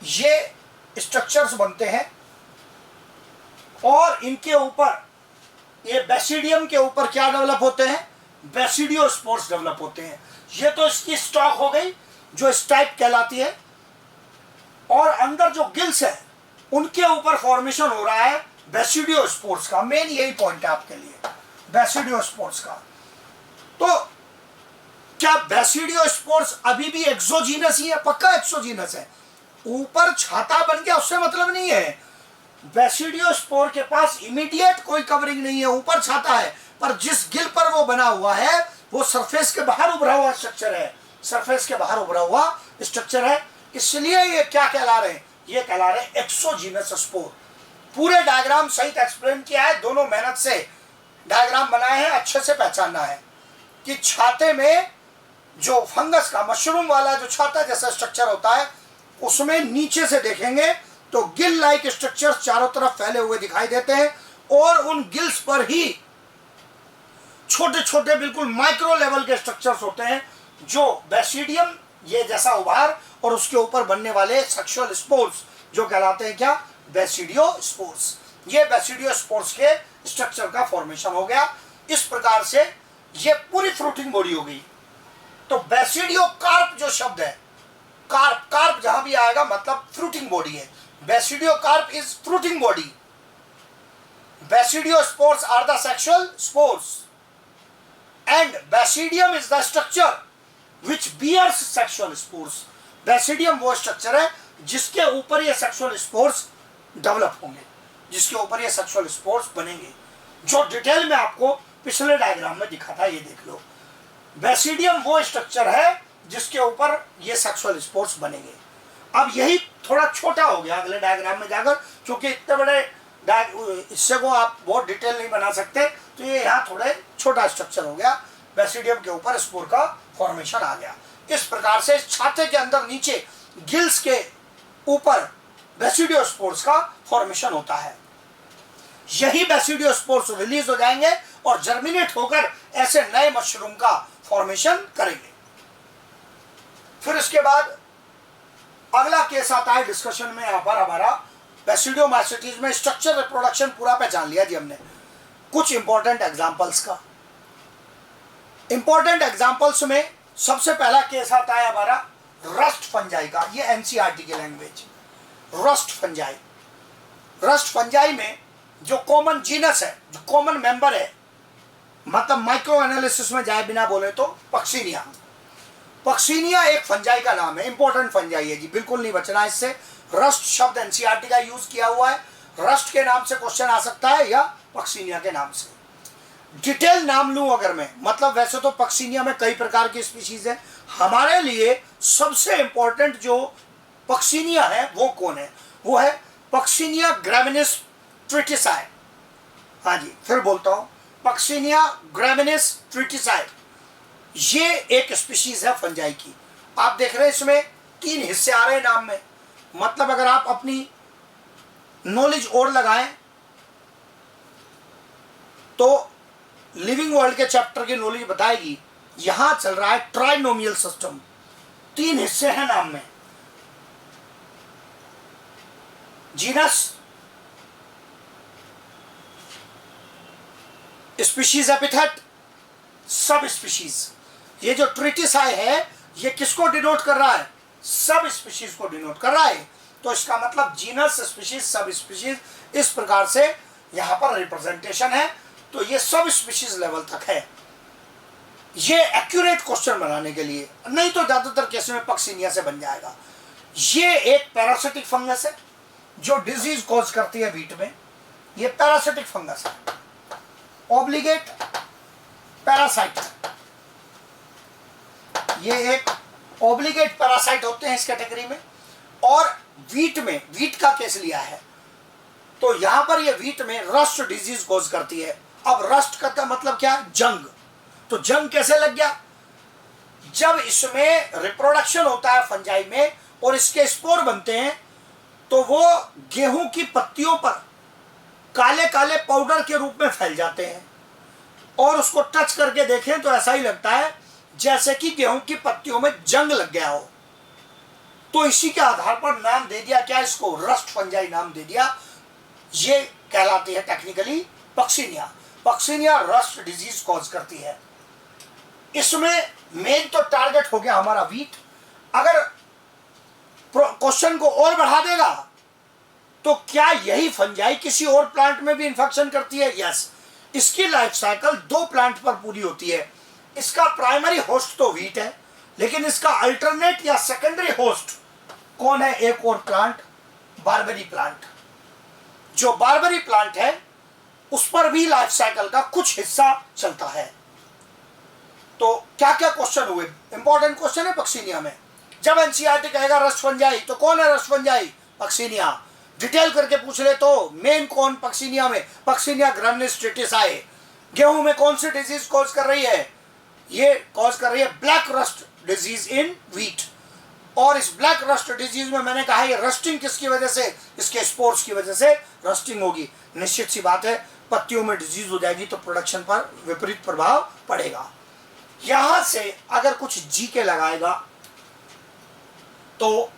ये स्ट्रक्चर्स बनते हैं और इनके ऊपर ये बेसिडियम के ऊपर क्या डेवलप होते हैं, बेसिडियोस्पोर्स डेवलप होते हैं। ये तो इसकी स्टॉक हो गई जो स्टाइप कहलाती है, और अंदर जो गिल्स है उनके ऊपर फॉर्मेशन हो रहा है बेसिडियोस्पोर्स का। मेन यही पॉइंट है आपके लिए, बेसिडियोस्पोर्स का। तो क्या बेसिडियोस्पोर्स अभी भी एक्सोजीनस ही है? पक्का एक्सोजीनस है। ऊपर छाता बन गया उससे मतलब नहीं है। बेसिडियोस्पोर के पास इमीडिएट कोई कवरिंग नहीं है, ऊपर छाता है, पर जिस गिल पर वो बना हुआ है वो सरफेस के बाहर उभरा हुआ स्ट्रक्चर है, सरफेस के बाहर उभरा हुआ स्ट्रक्चर है। इसलिए ये क्या कहला रहे हैं, ये कहला रहे हैं एक्सोजीनस स्पोर। पूरे डायग्राम सहित एक्सप्लेन किया है, दोनों मेहनत से डायग्राम बनाए हैं, अच्छे से पहचानना है कि छाते में जो फंगस का मशरूम वाला जो छाता जैसा स्ट्रक्चर होता है उसमें नीचे से देखेंगे तो गिल लाइक स्ट्रक्चर्स चारों तरफ फैले हुए दिखाई देते हैं, और उन गिल्स पर ही छोटे छोटे बिल्कुल माइक्रो लेवल के स्ट्रक्चर्स होते हैं जो बेसिडियम ये जैसा उभार और उसके ऊपर बनने वाले सेक्सुअल स्पोर्स जो कहलाते हैं क्या, बेसिडियोस्पोर्स। ये बेसिडियोस्पोर्स के स्ट्रक्चर का फॉर्मेशन हो गया। इस प्रकार से ये पूरी फ्रूटिंग बॉडी हो गई। तो बेसिडियोकार्प जो शब्द है, कार्प कार्प जहां भी आएगा मतलब फ्रूटिंग बॉडी है। Basidiocarp is fruiting body. Basidiospores are the sexual spores and basidium is the structure which bears sexual spores. Basidium वो स्ट्रक्चर है जिसके ऊपर ये सेक्सुअल स्पोर्स डेवलप होंगे, जिसके ऊपर ये सेक्सुअल स्पोर्स बनेंगे, जो डिटेल में आपको पिछले डायग्राम में दिखा था। ये देख लो, बेसिडियम वो स्ट्रक्चर है जिसके ऊपर ये सेक्सुअल स्पोर्स बनेंगे। अब यही थोड़ा छोटा हो गया अगले डायग्राम में जाकर, क्योंकि इतने बड़े इससे को आप बहुत डिटेल नहीं बना सकते, तो ये यहाँ थोड़े छोटा स्ट्रक्चर हो गया। बेसिडियम के ऊपर स्पोर का फॉर्मेशन आ गया। इस प्रकार से छाते के अंदर नीचे गिल्स के ऊपर बेसिडियोस्पोर्स का फॉर्मेशन होता है। यही बेसिडियोस्पोर्स रिलीज हो जाएंगे और जर्मिनेट होकर ऐसे नए मशरूम का फॉर्मेशन करेंगे। फिर इसके बाद अगला केस आता है डिस्कशन में। यहाँ पर हमारा बेसिडियोमाइसीटीज में स्ट्रक्चर रिप्रोडक्शन पूरा पहचान लिया जी हमने। कुछ इंपॉर्टेंट एग्जांपल्स का, इंपॉर्टेंट एग्जांपल्स में सबसे पहला केस आता है हमारा रस्ट फंजाई का। ये एनसीईआरटी की language, rust fungi. Rust fungi में जो कॉमन जीनस है, जो कॉमन मेंबर है, मतलब माइक्रो एनालिसिस में जाए बिना बोले तो पक्सीनिया। पक्सीनिया एक फंजाई का नाम है, इंपॉर्टेंट फंजाई है जी, बिल्कुल नहीं बचना इससे। रस्ट शब्द एनसीईआरटी का यूज किया हुआ है। रस्ट के नाम से क्वेश्चन आ सकता है या पक्सीनिया के नाम से। डिटेल नाम लूं अगर मैं, मतलब वैसे तो पक्सीनिया में कई प्रकार की स्पीशीज है, हमारे लिए सबसे इंपॉर्टेंट जो पक्सीनिया है वो कौन है, वो है पक्सीनिया ग्रैमिनिस ट्रिटिसाई। हाँ जी, फिर बोलता हूं, पक्सीनिया ग्रैमिनिस ट्रिटिसाई ये एक स्पीशीज है फंजाई की। आप देख रहे हैं इसमें 3 हिस्से आ रहे हैं नाम में, मतलब अगर आप अपनी नॉलेज और लगाएं तो लिविंग वर्ल्ड के चैप्टर की नॉलेज बताएगी। यहां चल रहा है ट्राइनोमियल सिस्टम, 3 हिस्से हैं नाम में, जीनस, स्पीशीज एपिथेट, सब स्पीशीज। ये जो ट्रिटिसाई है ये किसको डिनोट कर रहा है, सब स्पीशीज को डिनोट कर रहा है। तो इसका मतलब जीनस, स्पीशीज, सब स्पीशीज, इस प्रकार से यहां पर रिप्रेजेंटेशन है। तो ये सब स्पीशीज लेवल तक है। ये एक्यूरेट क्वेश्चन बनाने के लिए, नहीं तो ज्यादातर केस में पक्सीनिया से बन जाएगा। ये एक पैरासिटिक फंगस है जो डिजीज कॉज करती है वीट में। ये पैरासिटिक फंगस है, ऑब्लिगेट पैरासाइट। ये एक ऑब्लिगेट पैरासाइट होते हैं इस कैटेगरी में। और वीट में, वीट का केस लिया है तो यहां पर ये वीट में रस्ट डिजीज कॉज करती है। अब रस्ट का मतलब क्या, जंग। तो जंग कैसे लग गया, जब इसमें रिप्रोडक्शन होता है फंजाई में और इसके स्पोर बनते हैं तो वो गेहूं की पत्तियों पर काले काले पाउडर के रूप में फैल जाते हैं और उसको टच करके देखें तो ऐसा ही लगता है जैसे कि गेहूं की पत्तियों में जंग लग गया हो। तो इसी के आधार पर नाम दे दिया, क्या इसको, रस्ट फंजाई नाम दे दिया। ये कहलाती है technically Puccinia. Puccinia rust disease cause करती है। इसमें मेन तो टारगेट हो गया हमारा वीट। अगर क्वेश्चन को और बढ़ा देगा तो क्या यही फंजाई किसी और प्लांट में भी इन्फेक्शन करती है? यस। इसकी लाइफ साइकिल 2 प्लांट पर पूरी होती है। इसका प्राइमरी होस्ट तो वीट है, लेकिन इसका अल्टरनेट या सेकेंडरी होस्ट कौन है? एक और प्लांट, बारबेरी प्लांट। जो बारबेरी प्लांट है उस पर भी लाइफ साइकिल का कुछ हिस्सा चलता है। तो क्या क्या क्वेश्चन हुए? इंपॉर्टेंट क्वेश्चन है पक्सिनिया में। जब एनसीईआरटी कहेगा रस्ट फंजाई तो कौन है रस्ट फंजाई? पक्सिनिया। डिटेल करके पूछ ले तो मेन कौन पक्सिनिया में? पक्सिनिया ग्रामिनेस्टेटिसाई। गेहूं में कौन सी डिजीज कॉज कर रही है? ये कॉज कर रही है black rust disease in wheat. और इस ब्लैक रस्ट डिजीज में मैंने कहा ये रस्टिंग किसकी वजह से? इसके स्पोर्स की वजह से रस्टिंग होगी। निश्चित सी बात है पत्तियों में डिजीज हो जाएगी तो प्रोडक्शन पर विपरीत प्रभाव पड़ेगा। यहां से अगर कुछ जीके लगाएगा तो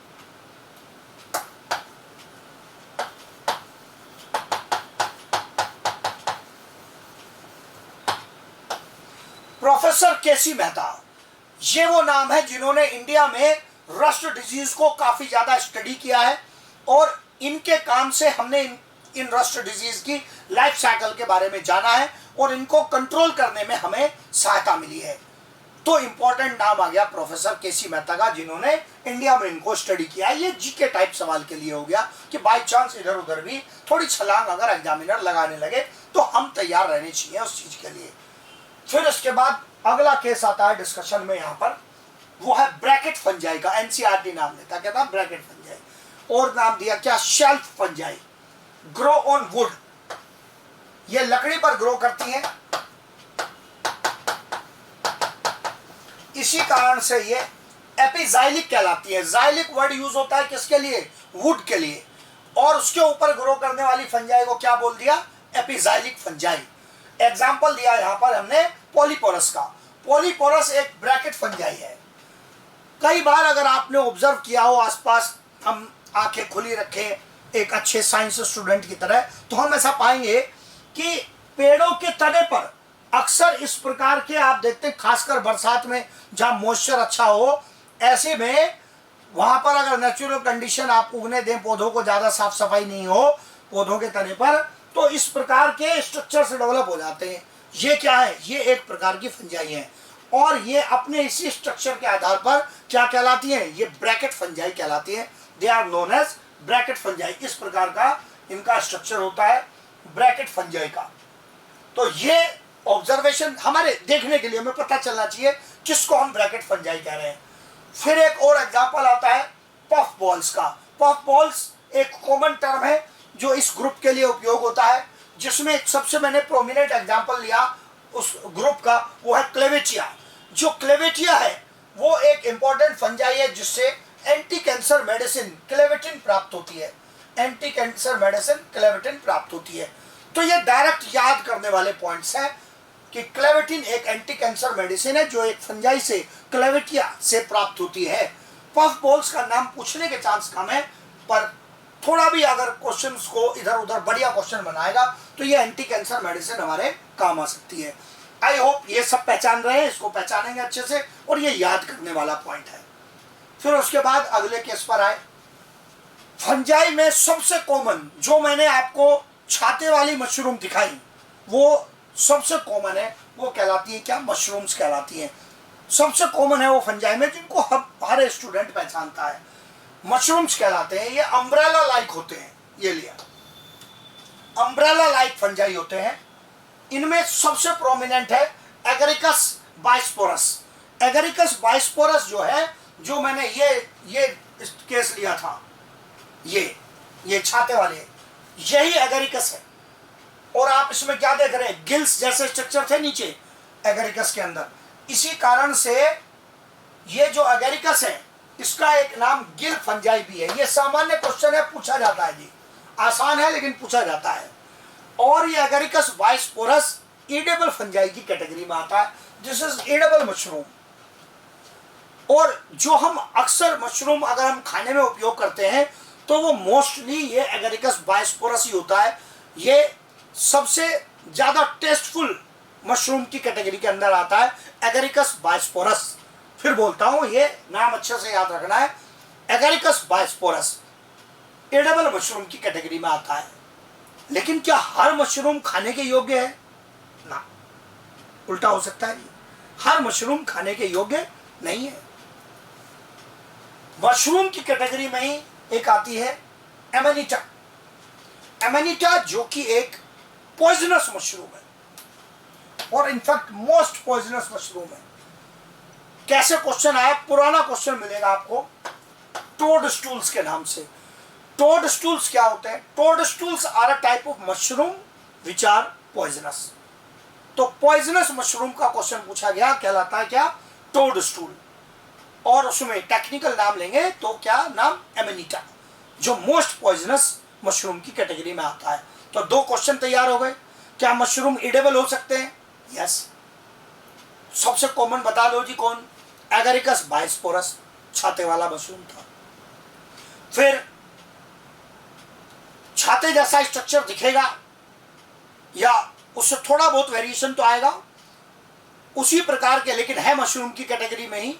प्रोफेसर केसी मेहता, ये वो नाम है जिन्होंने इंडिया में रस्ट डिजीज को काफी ज्यादा स्टडी किया है और इनके काम से हमने इन रस्ट डिजीज की लाइफ साइकिल के बारे में जाना है और इनको कंट्रोल करने में हमें सहायता मिली है। तो इंपॉर्टेंट नाम आ गया प्रोफेसर केसी मेहता का, जिन्होंने इंडिया में इनको स्टडी किया। ये जीके टाइप सवाल के लिए हो गया कि बाय चांस इधर उधर भी थोड़ी छलांग अगर एग्जामिनर लगाने लगे तो हम तैयार रहने चाहिए उस चीज के लिए। फिर उसके बाद अगला केस आता है डिस्कशन में यहाँ पर, वो है ब्रैकेट फंजाई का। एनसीईआरटी नाम लेता, क्या था? Bracket fungi. और नाम दिया क्या? Shelf fungi. Grow on would, ये लकड़ी पर ग्रो करती है। इसी कारण से ये एपिजाइलिक कहलाती है। जाइलिक वर्ड यूज होता है किसके लिए? वुड के लिए। और उसके ऊपर ग्रो करने वाली फंजाई को क्या बोल दिया? Epixylic fungi. एग्जाम्पल दिया यहां पर हमने पॉलीपोरस का। पॉलीपोरस एक ब्रैकेट फंजाई है। कई बार अगर आपने ऑब्जर्व किया हो आसपास, हम आंखें खुली रखें एक अच्छे साइंस स्टूडेंट की तरह, तो हम ऐसा पाएंगे कि पेड़ों के तने पर अक्सर इस प्रकार के आप देखते हैं, खासकर बरसात में जहां मॉइस्चर अच्छा हो, ऐसे में वहां पर अगर नेचुरल कंडीशन आप उगने दें, पौधों को ज्यादा साफ सफाई नहीं हो पौधों के तने पर, तो इस प्रकार के स्ट्रक्चर से डेवलप हो जाते हैं। ये क्या है? ये एक प्रकार की फंजाई है और ये अपने इसी स्ट्रक्चर के आधार पर क्या कहलाती है? ये ब्रैकेट फंजाई कहलाती है। They are known as bracket fungi. इस प्रकार का इनका स्ट्रक्चर होता है ब्रैकेट फंजाई का। तो ये ऑब्जर्वेशन हमारे देखने के लिए हमें पता चलना चाहिए किसको हम ब्रैकेट फंजाई कह रहे हैं। फिर एक और एग्जांपल आता है पफ बॉल्स का। पफ बॉल्स एक कॉमन टर्म है जो इस ग्रुप के लिए उपयोग होता है, जिसमें सबसे मैंने प्रोमिनेंट एग्जांपल लिया उस ग्रुप का, वो है क्लेवेटिया। जो क्लेवेटिया है वो एक इंपॉर्टेंट फंजाई है जिससे एंटी कैंसर मेडिसिन क्लेवेटिन प्राप्त होती है। एंटी कैंसर मेडिसिन क्लेवेटिन प्राप्त होती है। तो ये डायरेक्ट याद करने वाले पॉइंट्स हैं कि क्लेवेटिन एक एंटी कैंसर मेडिसिन है जो एक फंजाई से, क्लेवेटिया से प्राप्त होती है। पफ बॉल्स का नाम पूछने के चांस कम है, पर थोड़ा भी अगर क्वेश्चंस को इधर उधर बढ़िया क्वेश्चन बनाएगा तो ये एंटी कैंसर मेडिसिन हमारे काम आ सकती है। आई होप ये सब पहचान रहे हैं, इसको पहचानेंगे अच्छे से और ये याद करने वाला पॉइंट है। फिर उसके बाद अगले केस पर आए। फंजाई में सबसे कॉमन जो मैंने आपको छाते वाली मशरूम दिखाई, वो सबसे कॉमन है, वो कहलाती है क्या? मशरूम्स कहलाती हैं। सबसे कॉमन है वो फंजाई में जिनको हर स्टूडेंट पहचानता है, मशरूम्स कहलाते हैं। ये अम्ब्रेला लाइक होते हैं। ये लिया, अम्ब्रेला लाइक फंजाई होते हैं। इनमें सबसे प्रोमिनेंट है एगरिकस बाइस्पोरस। एगरिकस बाइस्पोरस जो है, जो मैंने ये केस लिया था, ये छाते वाले, यही एगरिकस है। और आप इसमें क्या देख रहे हैं? गिल्स जैसे स्ट्रक्चर थे नीचे एगरिकस के अंदर। इसी कारण से ये जो एगेरिकस है इसका एक नाम गिल फंजाई भी है। ये सामान्य क्वेश्चन है, पूछा जाता है जी, आसान है लेकिन पूछा जाता है। और ये एगेरिकस बायोस्पोरस ईडेबल फंजाई की कैटेगरी में आता है, दिस इज ईडेबल मशरूम। और जो हम अक्सर मशरूम अगर हम खाने में उपयोग करते हैं तो वो मोस्टली ये एगेरिकस बायोस्पोरस ही होता है। ये सबसे ज्यादा टेस्टफुल मशरूम की कैटेगरी के अंदर आता है, एगेरिकस बायोस्पोरस। फिर बोलता हूं, ये नाम अच्छे से याद रखना है, एगेरिकस बायोस्पोरस एडिबल मशरूम की कैटेगरी में आता है। लेकिन क्या हर मशरूम खाने के योग्य है? ना, उल्टा हो सकता है, हर मशरूम खाने के योग्य नहीं है। मशरूम की कैटेगरी में ही एक आती है एमेनिटा। एमेनिटा जो कि एक पॉइजनस मशरूम है और इनफैक्ट मोस्ट पॉइजनस मशरूम है। कैसे क्वेश्चन आया, पुराना क्वेश्चन मिलेगा आपको टोड स्टूल्स के नाम से। टोड स्टूल्स क्या होते हैं? Toad stools are a type of mushroom which are poisonous. तो पॉइजनस मशरूम का क्वेश्चन पूछा गया, कहलाता है क्या? Toad stool. और उसमें टेक्निकल नाम लेंगे तो क्या नाम? एमेनिटा, जो मोस्ट पॉइजनस मशरूम की कैटेगरी में आता है। तो दो क्वेश्चन तैयार हो गए। क्या मशरूम एडिबल हो सकते हैं? यस। सबसे कॉमन बता दो जी, कौन? एगेरिकस बायोस्पोरस, छाते वाला मशरूम था। फिर छाते जैसा स्ट्रक्चर दिखेगा या उससे थोड़ा बहुत वेरिएशन तो आएगा उसी प्रकार के, लेकिन है मशरूम की कैटेगरी में ही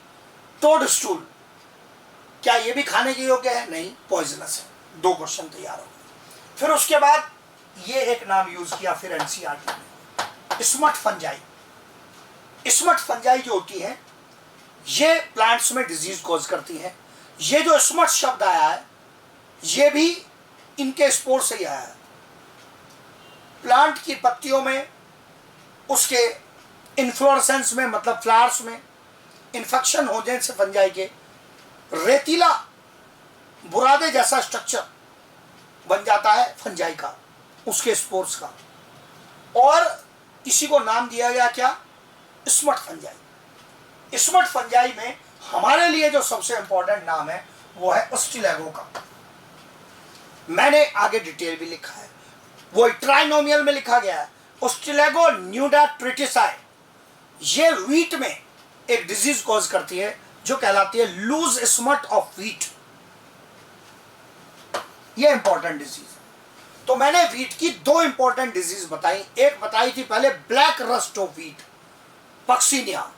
टोड स्टूल। क्या ये भी खाने के योग्य है? नहीं, पॉइजनस है। दो क्वेश्चन तैयार हो गए। फिर उसके बाद ये एक नाम यूज किया फिर एनसीईआरटी में, स्मट फंजाई। स्मट फंजाई जो होती है ये प्लांट्स में डिजीज कॉज करती है। ये जो स्मट शब्द आया है ये भी इनके स्पोर से ही आया है। प्लांट की पत्तियों में, उसके इन्फ्लोरेसेंस में, मतलब फ्लावर्स में इन्फेक्शन होने से फंजाई के रेतीला बुरादे जैसा स्ट्रक्चर बन जाता है फंजाई का, उसके स्पोर्स का, और इसी को नाम दिया गया क्या? Smut fungi. स्मट फंजाई में हमारे लिए जो सबसे इंपॉर्टेंट नाम है वो है ओस्टिलेगो का। मैंने आगे डिटेल भी लिखा है, वो ट्राइनोमियल में लिखा गया है, ओस्टिलेगो न्यूडाट्रिटिसाई। ये व्हीट में एक डिजीज कॉज करती है जो कहलाती है लूज स्मट ऑफ व्हीट। ये इंपॉर्टेंट डिजीज। तो मैंने व्हीट की दो इंपॉर्टेंट डिजीज बताई। एक बताई थी पहले black rust of wheat, Puccinia.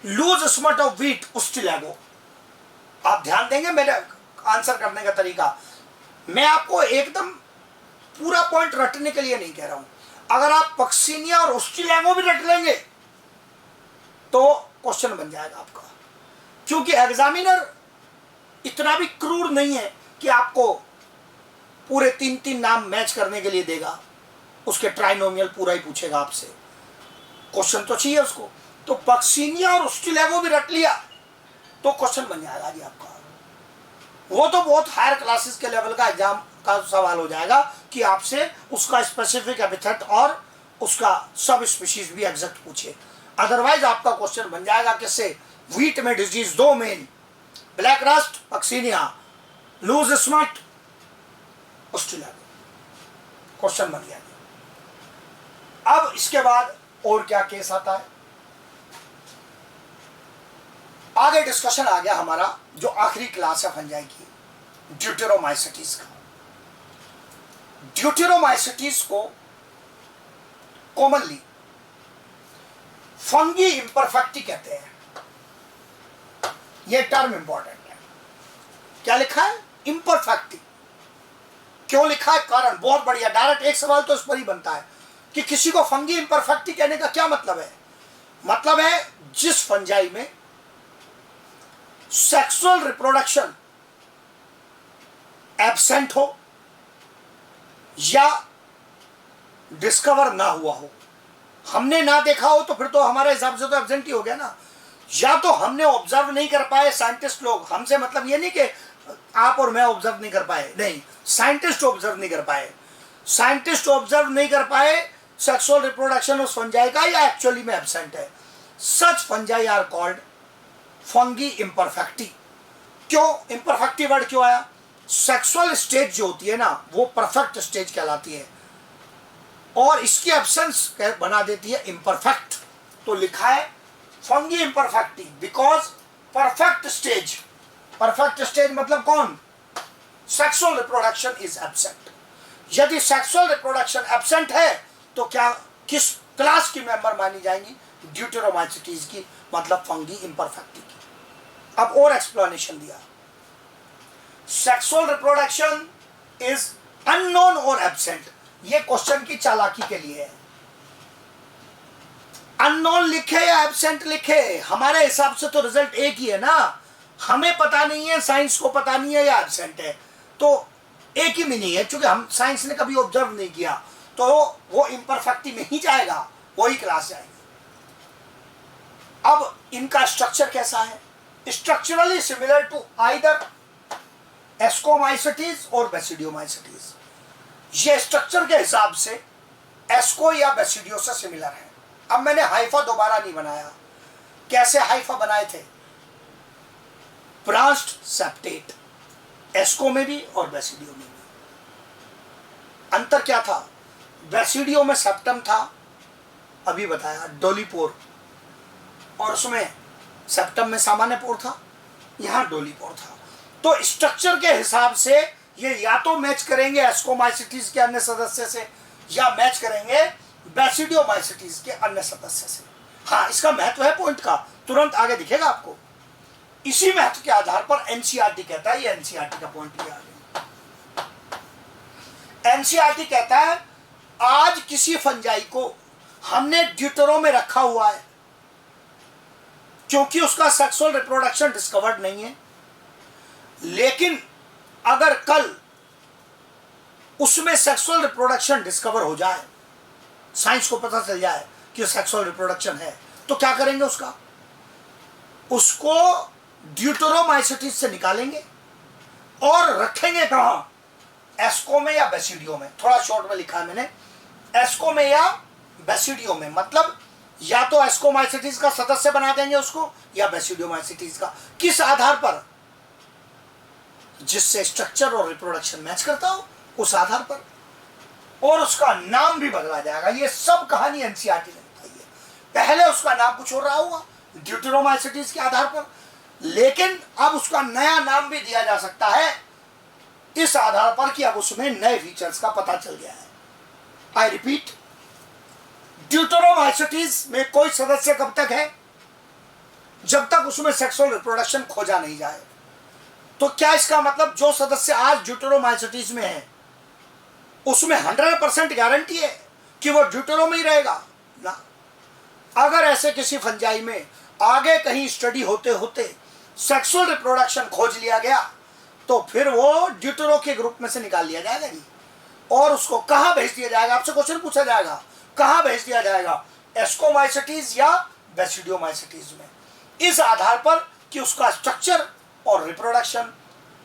Loose smut of wheat, Ustilago. आप ध्यान देंगे मेरे आंसर करने का तरीका। मैं आपको एकदम पूरा पॉइंट रटने के लिए नहीं कह रहा हूं। अगर आप पक्सीनिया और ओस्टिलेगो भी रट लेंगे तो क्वेश्चन बन जाएगा आपका, क्योंकि एग्जामिनर इतना भी क्रूर नहीं है कि आपको पूरे तीन तीन नाम मैच करने के लिए देगा। उसके ट्राइनोमियल पूरा ही पूछेगा आपसे, क्वेश्चन तो चाहिए उसको। तो पक्सीनिया और ओस्टिलेगो भी रट लिया तो क्वेश्चन बन जाएगा जी आपका। वो तो बहुत हायर क्लासेस के लेवल का एग्जाम का सवाल हो जाएगा कि आपसे उसका स्पेसिफिक एपिथेट और उसका सब स्पीशीज भी एग्जैक्ट पूछे। अदरवाइज आपका क्वेश्चन बन जाएगा किससे? व्हीट में डिजीज दो main, black rust, Puccinia, loose smut, Ustilago. Question बन गया। अब इसके बाद और क्या केस आता है? आगे डिस्कशन आ गया हमारा जो आखिरी क्लास है फंजाई की, ड्यूटेरोमाइसिटीज का। ड्यूटेरोमाइसिटीज को कॉमनली फंगी इम्परफेक्टी कहते हैं। यह टर्म इंपॉर्टेंट है। क्या लिखा है? इम्परफेक्टी। क्यों लिखा है? कारण बहुत बढ़िया। डायरेक्ट एक सवाल तो इस पर ही बनता है कि किसी को फंगी इम्परफेक्टी कहने का क्या मतलब है? मतलब है जिस फंजाई में सेक्सुअल रिप्रोडक्शन एब्सेंट हो या डिस्कवर ना हुआ हो। हमने ना देखा हो तो फिर तो हमारे हिसाब से तो एब्सेंट ही हो गया ना। या तो हमने ऑब्जर्व नहीं कर पाए साइंटिस्ट लोग, हमसे मतलब ये नहीं कि आप और मैं ऑब्जर्व नहीं कर पाए, नहीं, साइंटिस्ट ऑब्जर्व नहीं कर पाए। साइंटिस्ट ऑब्जर्व नहीं कर पाए सेक्सुअल रिप्रोडक्शन उस फंजाई का या एक्चुअली में एब्सेंट है। Such fungi are called fungi imperfecti. क्यों इम्परफेक्टी वर्ड क्यों आया? सेक्सुअल स्टेज जो होती है ना वो परफेक्ट स्टेज कहलाती है और इसकी एब्सेंस बना देती है इम्परफेक्ट। तो लिखा है fungi imperfecti because perfect stage. Perfect stage मतलब कौन? Sexual reproduction is absent. यदि सेक्सुअल रिप्रोडक्शन एब्सेंट है तो क्या किस क्लास की मेंबर मानी जाएंगी? ड्यूटेरोमाइसीटीज की, मतलब फंगी इम्परफेक्टी की। अब और एक्सप्लेनेशन दिया, सेक्सुअल रिप्रोडक्शन इज अननोन और एब्सेंट। ये क्वेश्चन की चालाकी के लिए है। अननोन लिखे या एब्सेंट लिखे, हमारे हिसाब से तो रिजल्ट एक ही है ना। हमें पता नहीं है, साइंस को पता नहीं है या एब्सेंट है, तो एक ही मीनिंग है। क्योंकि हम साइंस ने कभी ऑब्जर्व नहीं किया तो वो इम्परफेक्टी में ही जाएगा, वही क्लास जाएगी। अब इनका स्ट्रक्चर कैसा है? Structurally similar to either ascomycetes और बेसिडियोमाइसिटीज। ये स्ट्रक्चर के हिसाब से एस्को या बेसिडियो से सिमिलर है। अब मैंने हाइफा दोबारा नहीं बनाया। कैसे हाइफा बनाए थे? ब्रांच्ड सेप्टेट, एस्को में भी और बेसिडियो में भी। अंतर क्या था? बेसिडियो में सेप्टम था, अभी बताया, डोलीपोर, और उसमें सेप्टम में सामान्य पोर था, यहां डोलीपोर था। तो स्ट्रक्चर के हिसाब से ये या तो मैच करेंगे एस्कोमाइसिटीज के अन्य सदस्य से या मैच करेंगे बेसिडियोमाइसिटीज के अन्य सदस्य से। हाँ, इसका महत्व है पॉइंट का, तुरंत आगे दिखेगा आपको। इसी महत्व के आधार पर एनसीईआरटी कहता है, ये एनसीईआरटी का पॉइंट लिया आगे। एनसीईआरटी कहता है आज किसी फंजाई को हमने ड्यूटेरो में रखा हुआ है क्योंकि उसका सेक्सुअल रिप्रोडक्शन डिस्कवर्ड नहीं है, लेकिन अगर कल उसमें सेक्सुअल रिप्रोडक्शन डिस्कवर हो जाए, साइंस को पता चल जाए कि सेक्सुअल रिप्रोडक्शन है, तो क्या करेंगे? उसको ड्यूटेरोमाइसिटीज से निकालेंगे और रखेंगे कहां? एस्को में या बेसिडियो में। थोड़ा शॉर्ट में लिखा है मैंने, एस्को में या बेसिडियो में, मतलब या तो एस्कोमाइसिटीज का सदस्य बना देंगे उसको या बेसिडियोमाइसिटीज का। किस आधार पर? जिससे स्ट्रक्चर और रिप्रोडक्शन मैच करता हो, उस आधार पर। और उसका नाम भी बदला जाएगा। ये सब कहानी एनसीईआरटी ने बताई है। पहले उसका नाम कुछ और रहा होगा ड्यूटेरोमाइसिटीज के आधार पर, लेकिन अब उसका नया नाम भी दिया जा सकता है इस आधार पर कि अब उसमें नए फीचर्स का पता चल गया है। आई रिपीट, ड्यूटेरोमाइसिटीज में कोई सदस्य कब तक है? जब तक उसमें सेक्सुअल रिप्रोडक्शन खोजा नहीं जाए। तो क्या इसका मतलब जो सदस्य आज ड्यूटेरोमाइसिटीज में है उसमें 100% गारंटी है कि वो ड्यूटेरो में ही रहेगा? ना। अगर ऐसे किसी फंजाई में आगे कहीं स्टडी होते होते सेक्सुअल रिप्रोडक्शन खोज लिया गया तो फिर वो ड्यूटेरो के ग्रुप में से निकाल लिया जाएगा जी, और उसको कहां भेज दिया जाएगा? आपसे क्वेश्चन पूछा जाएगा, कहां भेज दिया जाएगा? एस्कोमाइसिटीज या बेसिडियोमाइसिटीज में। इस आधार पर कि उसका स्ट्रक्चर और रिप्रोडक्शन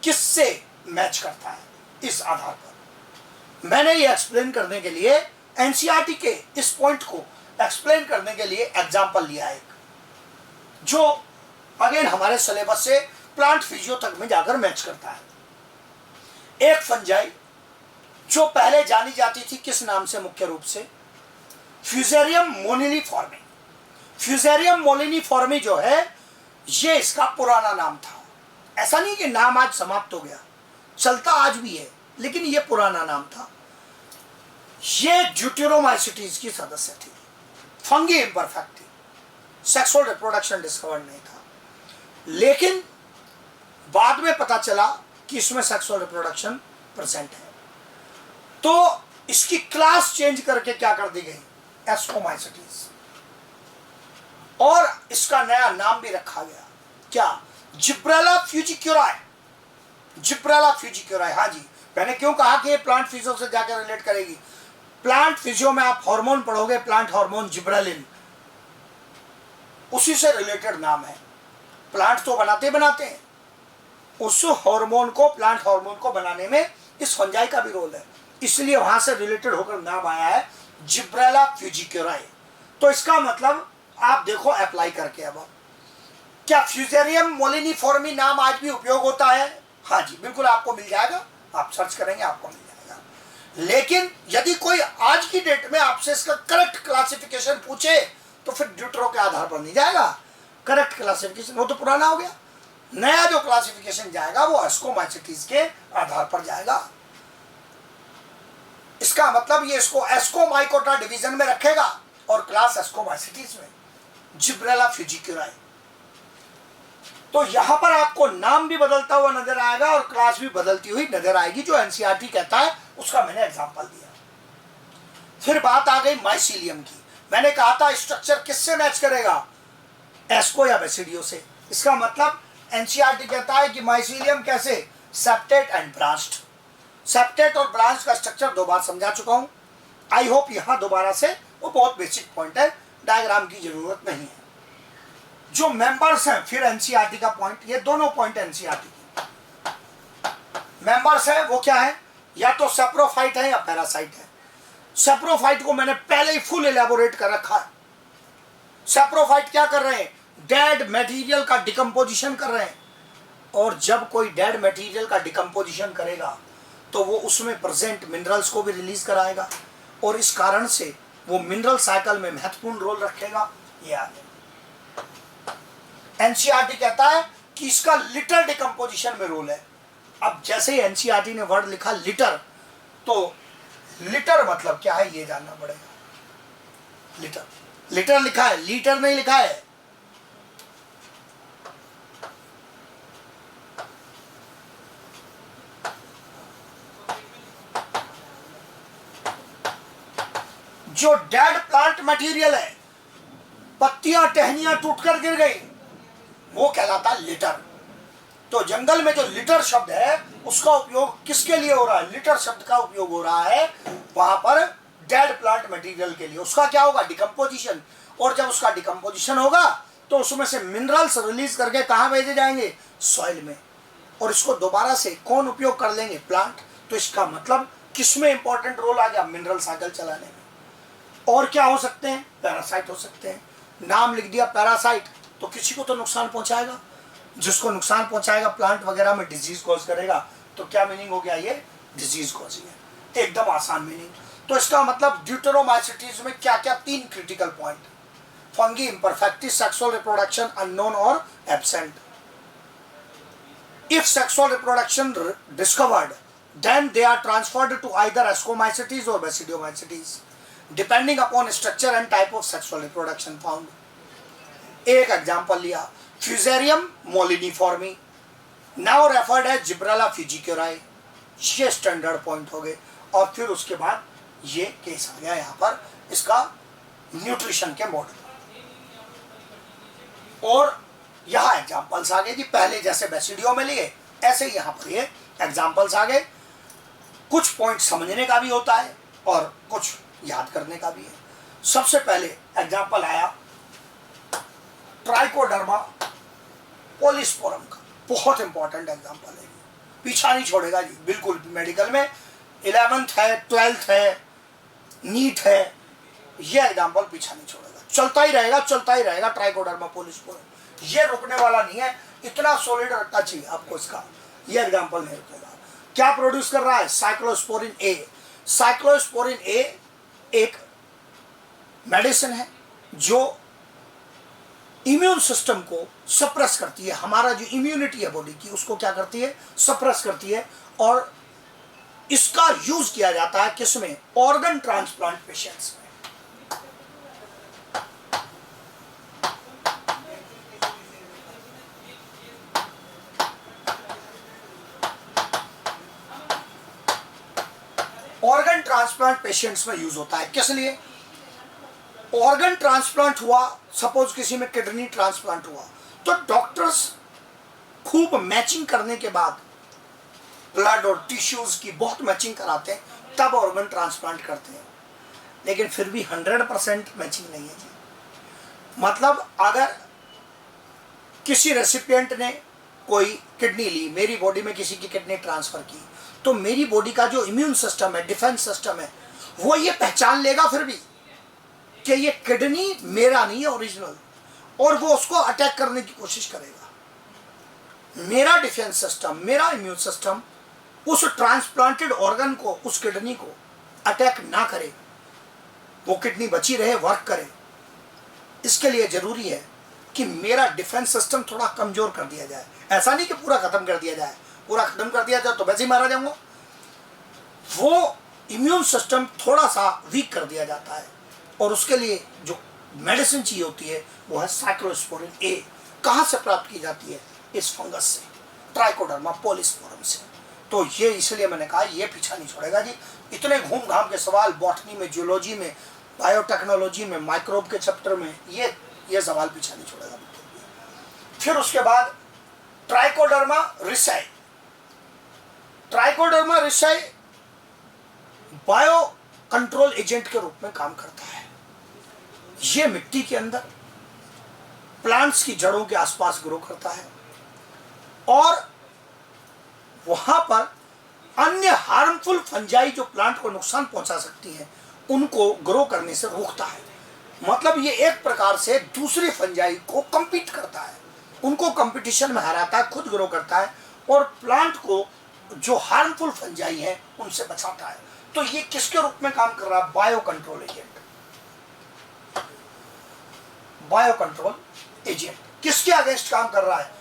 किससे मैच करता है, इस आधार पर। मैंने ये एक्सप्लेन करने के लिए एनसीईआरटी के इस पॉइंट को एक्सप्लेन करने के लिए एग्जांपल लिया है, जो अगेन हमारे सिलेबस से प्लांट फिजियो तक में जाकर मैच करता है। एक फंजाई जो पहले जानी जाती थी किस नाम से? मुख्य रूप से फ्यूजेरियम मोलिनीफॉर्मी। फ्यूजेरियम मोलिनीफॉर्मी जो है ये इसका पुराना नाम था। ऐसा नहीं कि नाम आज समाप्त हो गया, चलता आज भी है, लेकिन ये पुराना नाम था। ये ड्यूटेरोमाइसिटीज की सदस्य थी, फंगी इम्परफेक्ट थी, सेक्सुअल रिप्रोडक्शन डिस्कवर नहीं था, लेकिन बाद में पता चला कि इसमें सेक्सुअल रिप्रोडक्शन प्रेजेंट है। तो इसकी क्लास चेंज करके क्या कर दी गई? एस्कोमाइसिटीज, और इसका नया नाम भी रखा गया। क्या? जिब्रेला फ्यूजिक्यूराई। जिब्रेला फ्यूजिक्यूराई। हाँ जी, मैंने क्यों कहा कि ये प्लांट फिजियो से जाकर रिलेट करेगी? प्लांट फिजियो में आप हार्मोन पढ़ोगे, प्लांट हार्मोन जिब्रेलिन, उसी से रिलेटेड नाम है। प्लांट तो बनाते हैं, उस हार्मोन को, प्लांट हार्मोन को बनाने में इस फंजाई का भी रोल है, इसलिए वहां से रिलेटेड होकर नाम आया है जिब्रेला फ्यूजिक्यूराई। तो इसका मतलब आप देखो अप्लाई करके, अब क्या फ्यूजेरियम मोलिनीफॉर्मी नाम आज भी उपयोग होता है? हाँ जी, बिल्कुल आपको मिल जाएगा, आप सर्च करेंगे आपको मिल जाएगा। लेकिन यदि कोई आज की डेट में आपसे इसका करेक्ट क्लासिफिकेशन पूछे तो फिर ड्यूटरो के आधार पर नहीं जाएगा करेक्ट क्लासिफिकेशन, वो तो पुराना हो गया। नया जो क्लासिफिकेशन जाएगा वो एस्कोमाइसिटीज के आधार पर जाएगा। इसका मतलब ये इसको एस्कोमाइकोटा डिवीजन में रखेगा और क्लास एस्कोमाइसिटीज में, जिब्रेला फ्यूजिक्यूराई। तो यहां पर आपको नाम भी बदलता हुआ नजर आएगा और क्लास भी बदलती हुई नजर आएगी, जो एनसीईआरटी कहता है उसका मैंने एग्जांपल दिया। फिर बात आ गई माइसीलियम की। मैंने कहा था स्ट्रक्चर किससे मैच करेगा, एस्को या बेसिडियो से। इसका मतलब एनसीईआरटी कहता है कि माइसीलियम कैसे, सेप्टेट एंड ब्रांच्ड। सेप्टेट और ब्रांच का स्ट्रक्चर 2 बार समझा चुका हूं। आई होप यहां दोबारा से, वो बहुत बेसिक पॉइंट है, डायग्राम की जरूरत नहीं है। जो मेंबर्स हैं, फिर एनसीईआरटी का पॉइंट, ये दोनों पॉइंट एनसीईआरटी की। मेंबर्स है वो क्या है, या तो सेप्रोफाइट है या पैरासाइट है। सेप्रोफाइट को मैंने पहले ही फुल एलैबोरेट कर रखा है। सेप्रोफाइट क्या कर रहे हैं, डेड मटेरियल का डिकम्पोजिशन कर रहे हैं, और जब कोई डेड मटेरियल का डिकम्पोजिशन करेगा तो वो उसमें प्रेजेंट मिनरल्स को भी रिलीज कराएगा, और इस कारण से वो मिनरल साइकिल में महत्वपूर्ण रोल रखेगा। ये आगे एनसीईआरटी कहता है कि इसका लिटर डिकम्पोजिशन में रोल है। अब जैसे ही एनसीईआरटी ने वर्ड लिखा लिटर, तो लिटर मतलब क्या है ये जानना पड़ेगा। लिटर, लिटर लिखा है, लीटर नहीं लिखा है। जो डेड प्लांट मटेरियल है, पत्तियां टहनियां टूटकर गिर गई, वो कहलाता है लिटर। तो जंगल में जो लिटर शब्द है उसका उपयोग किसके लिए हो रहा है, लिटर शब्द का उपयोग हो रहा है वहां पर डेड प्लांट मटेरियल के लिए। उसका क्या होगा, डिकम्पोजिशन, और जब उसका डिकम्पोजिशन होगा तो उसमें से मिनरल्स रिलीज करके कहां भेजे जाएंगे, सॉइल में, और इसको दोबारा से कौन उपयोग कर लेंगे, प्लांट। तो इसका मतलब किसमें इंपॉर्टेंट रोल आ गया, मिनरल साइकिल चलाने में। और क्या हो सकते हैं, पैरासाइट हो सकते हैं। नाम लिख दिया पैरासाइट, तो किसी को तो नुकसान पहुंचाएगा, जिसको नुकसान पहुंचाएगा प्लांट वगैरह में डिजीज कॉज करेगा। तो क्या मीनिंग हो गया, ये डिजीज कॉजिंग है, एकदम आसान मीनिंग। तो इसका मतलब ड्यूटेरोमाइसिटीज में क्या क्या 3 critical point, fungi imperfectis, sexual reproduction unknown और absent. If sexual reproduction discovered, then they are transferred to either ascomycetes or basidiomycetes depending upon structure and type of sexual reproduction found. एक example लिया, fusarium मोलिनीफॉर्मी, now referred है Gibberella फ्यूजिक्यूराई। ये standard point हो गए। और फिर उसके बाद ये केस आ गया यहाँ पर इसका न्यूट्रिशन के मॉडल, और यहाँ एग्जांपल्स आ गए जी। पहले जैसे बेसिडियो में लिए ऐसे यहाँ पर ये एग्जांपल्स आ गए। कुछ पॉइंट समझने का भी होता है और कुछ याद करने का भी है। सबसे पहले एग्जांपल आया ट्राइकोडर्मा पोलिस्पोरम का, बहुत इंपॉर्टेंट एग्जांपल है, पीछा नहीं छोड़ेगा जी बिल्कुल। मेडिकल में 11th है, 12th है, नीट है, ये एग्जांपल पीछा नहीं छोड़ेगा, चलता ही रहेगा चलता ही रहेगा। ट्राइकोडर्मा पोलिस्पोरम ये रुकने वाला नहीं है, इतना सॉलिड रखना चाहिए आपको इसका, ये एग्जांपल नहीं रुकेगा। क्या प्रोड्यूस कर रहा है, साइक्लोस्पोरिन ए। साइक्लोस्पोरिन ए एक मेडिसिन है जो इम्यून सिस्टम को सप्रेस करती है, हमारा जो इम्यूनिटी है बॉडी की उसको क्या करती है, सप्रेस करती है। और इसका यूज किया जाता है किसमें, ऑर्गन ट्रांसप्लांट पेशेंट्स में। ऑर्गन ट्रांसप्लांट पेशेंट्स में यूज होता है। किस लिए, ऑर्गन ट्रांसप्लांट हुआ, सपोज किसी में किडनी ट्रांसप्लांट हुआ, तो डॉक्टर्स खूब मैचिंग करने के बाद ब्लड और टिश्यूज की बहुत मैचिंग कराते हैं, तब ऑर्गन ट्रांसप्लांट करते हैं। लेकिन फिर भी 100% मैचिंग नहीं है जी। मतलब अगर किसी रेसिपिएंट ने कोई किडनी ली, मेरी बॉडी में किसी की किडनी ट्रांसफर की, तो मेरी बॉडी का जो इम्यून सिस्टम है, डिफेंस सिस्टम है, वो ये पहचान लेगा फिर भी कि ये किडनी मेरा नहीं है ओरिजिनल, और वो उसको अटैक करने की कोशिश करेगा। मेरा डिफेंस सिस्टम, मेरा इम्यून सिस्टम उस ट्रांसप्लांटेड ऑर्गन को, उस किडनी को अटैक ना करे, वो किडनी बची रहे, वर्क करे। इसके लिए जरूरी है कि मेरा डिफेंस सिस्टम थोड़ा कमजोर कर दिया जाए। ऐसा नहीं कि पूरा खत्म कर दिया जाए, पूरा खत्म कर दिया जाए तो वैसे ही मारा जाऊंगा। वो इम्यून सिस्टम थोड़ा सा वीक कर दिया जाता है और उसके लिए जो मेडिसिन चाहिए होती है वो है साइक्लोस्पोरिन ए। कहाँ से प्राप्त की जाती है? इस फंगस से, ट्राइकोडर्मा पॉलिस्पोरम से। तो ये इसलिए मैंने कहा ये पीछा नहीं छोड़ेगा जी। इतने घूम घाम के सवाल बॉटनी में, जियोलॉजी में, बायोटेक्नोलॉजी में, माइक्रोब के चैप्टर में, ये सवाल पीछा नहीं छोड़ेगा। फिर उसके बाद Trichoderma reesei. Trichoderma reesei bio control agent के रूप में काम करता है। ये मिट्टी के अंदर प्लांट्स की जड़ों के आसपास ग्रो करता है और वहां पर अन्य हार्मफुल फंजाई जो प्लांट को नुकसान पहुंचा सकती हैं उनको ग्रो करने से रोकता है। मतलब ये एक प्रकार से दूसरी फंजाई को कंपीट करता है, उनको कंपटीशन में हराता है, खुद ग्रो करता है और प्लांट को जो हार्मफुल फंजाई है उनसे बचाता है। तो ये किसके रूप में काम कर रहा है? Bio control agent. Bio control agent किसके अगेंस्ट काम कर रहा है?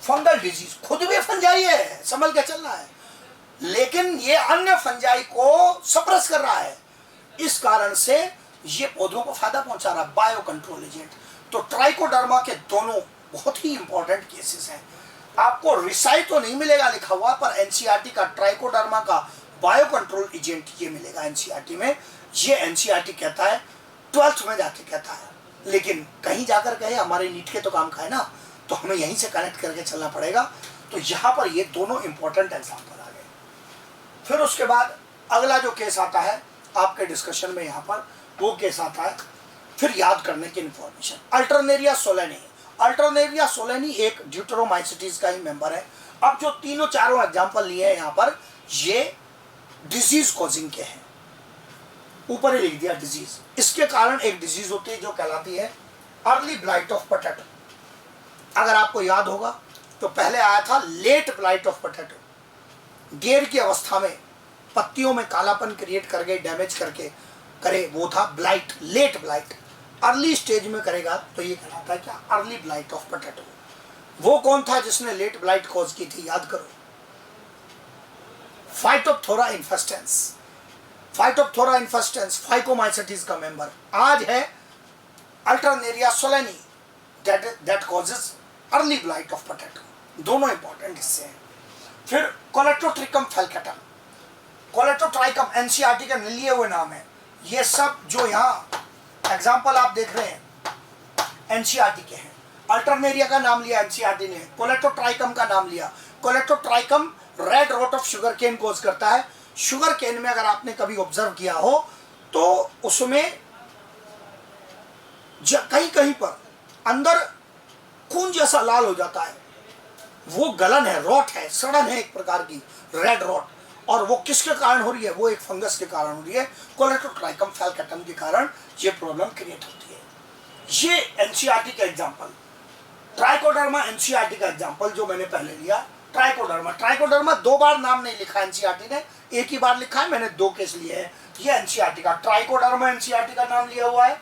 Fungal disease. खुद भी फंजाई है, संभल के चल रहा है, लेकिन ये अन्य फंजाई को सप्रेस कर रहा है। इस कारण से ये पौधों को फायदा पहुंचा रहा है, बायो कंट्रोल एजेंट। तो ट्राइकोडर्मा के दोनों बहुत ही इंपॉर्टेंट केसेस हैं। आपको रिसाई तो नहीं मिलेगा लिखा हुआ, पर एनसीईआरटी का ट्राइकोडर्मा का बायो कंट्रोल एजेंट ये मिलेगा एनसीईआरटी में। ये एनसीईआरटी कहता है, 12th में जाके कहता है, लेकिन कहीं जाकर कहे हमारे नीट के तो काम का है ना, तो हमें यहीं से कनेक्ट करके चलना पड़ेगा। तो यहाँ पर ये दोनों इंपॉर्टेंट एग्जाम्पल आ गए। फिर उसके बाद अगला जो केस आता है आपके डिस्कशन में यहाँ पर, वो केस आता है फिर याद करने की इंफॉर्मेशन, अल्टरनेरिया सोलेनी। अल्टरनेरिया सोलेनी एक ड्यूटेरोमाइसिटीज का ही मेंबर है। अब जो तीनों चारों एग्जाम्पल लिए हैं यहाँ पर, ये डिजीज कॉजिंग के हैं, ऊपर ही लिख दिया डिजीज। इसके कारण एक डिजीज होती है जो कहलाती है अर्ली ब्लाइट ऑफ पोटैटो। अगर आपको याद होगा तो पहले आया था लेट ब्लाइट ऑफ पोटैटो। गेर की अवस्था में पत्तियों में कालापन क्रिएट करके डैमेज करके करे, वो था blight, late blight. Early stage में करेगा तो ये कहलाता है क्या? Early blight of potato. वो कौन था जिसने लेट ब्लाइट कॉज की थी? याद करो, Phytophthora infestans. Phytophthora infestans Phycomycetes का मेंबर आज है Alternaria solani that causes early blight of potato. दोनों इंपॉर्टेंट हिस्से हैं। फिर कोलेटोट्रिकम फेल्केटम, कोलेटोट्राइकम एनसीईआरटी के लिए हुए नाम है। ये सब जो यहाँ एग्जाम्पल आप देख रहे हैं एनसीईआरटी के हैं। अल्टरनेरिया का नाम लिया एनसीईआरटी ने, कोलेटोट्राइकम का नाम लिया। Colletotrichum red rot of sugar cane cause करता है। शुगर केन में अगर आपने कभी ऑब्जर्व किया हो तो उसमें कहीं कहीं पर अंदर खून जैसा लाल हो जाता है, वो गलन है, रॉट है, सड़न है एक प्रकार की, रेड रॉट। और वो किसके कारण हो रही है? वो एक फंगस के कारण हो रही है, कोलेटोट्राइकम फेल्केटम के कारण ये प्रॉब्लम क्रिएट होती है। ये एनसीईआरटी का एग्जांपल। ट्राइकोडर्मा एनसीईआरटी का एग्जांपल जो मैंने पहले लिया, ट्राइकोडर्मा। ट्राइकोडर्मा 2 बार नाम नहीं लिखा एनसीईआरटी ने, एक ही बार लिखा है, मैंने 2 केस लिए हैं। ये एनसीईआरटी का ट्राइकोडर्मा एनसीईआरटी का नाम लिया हुआ है,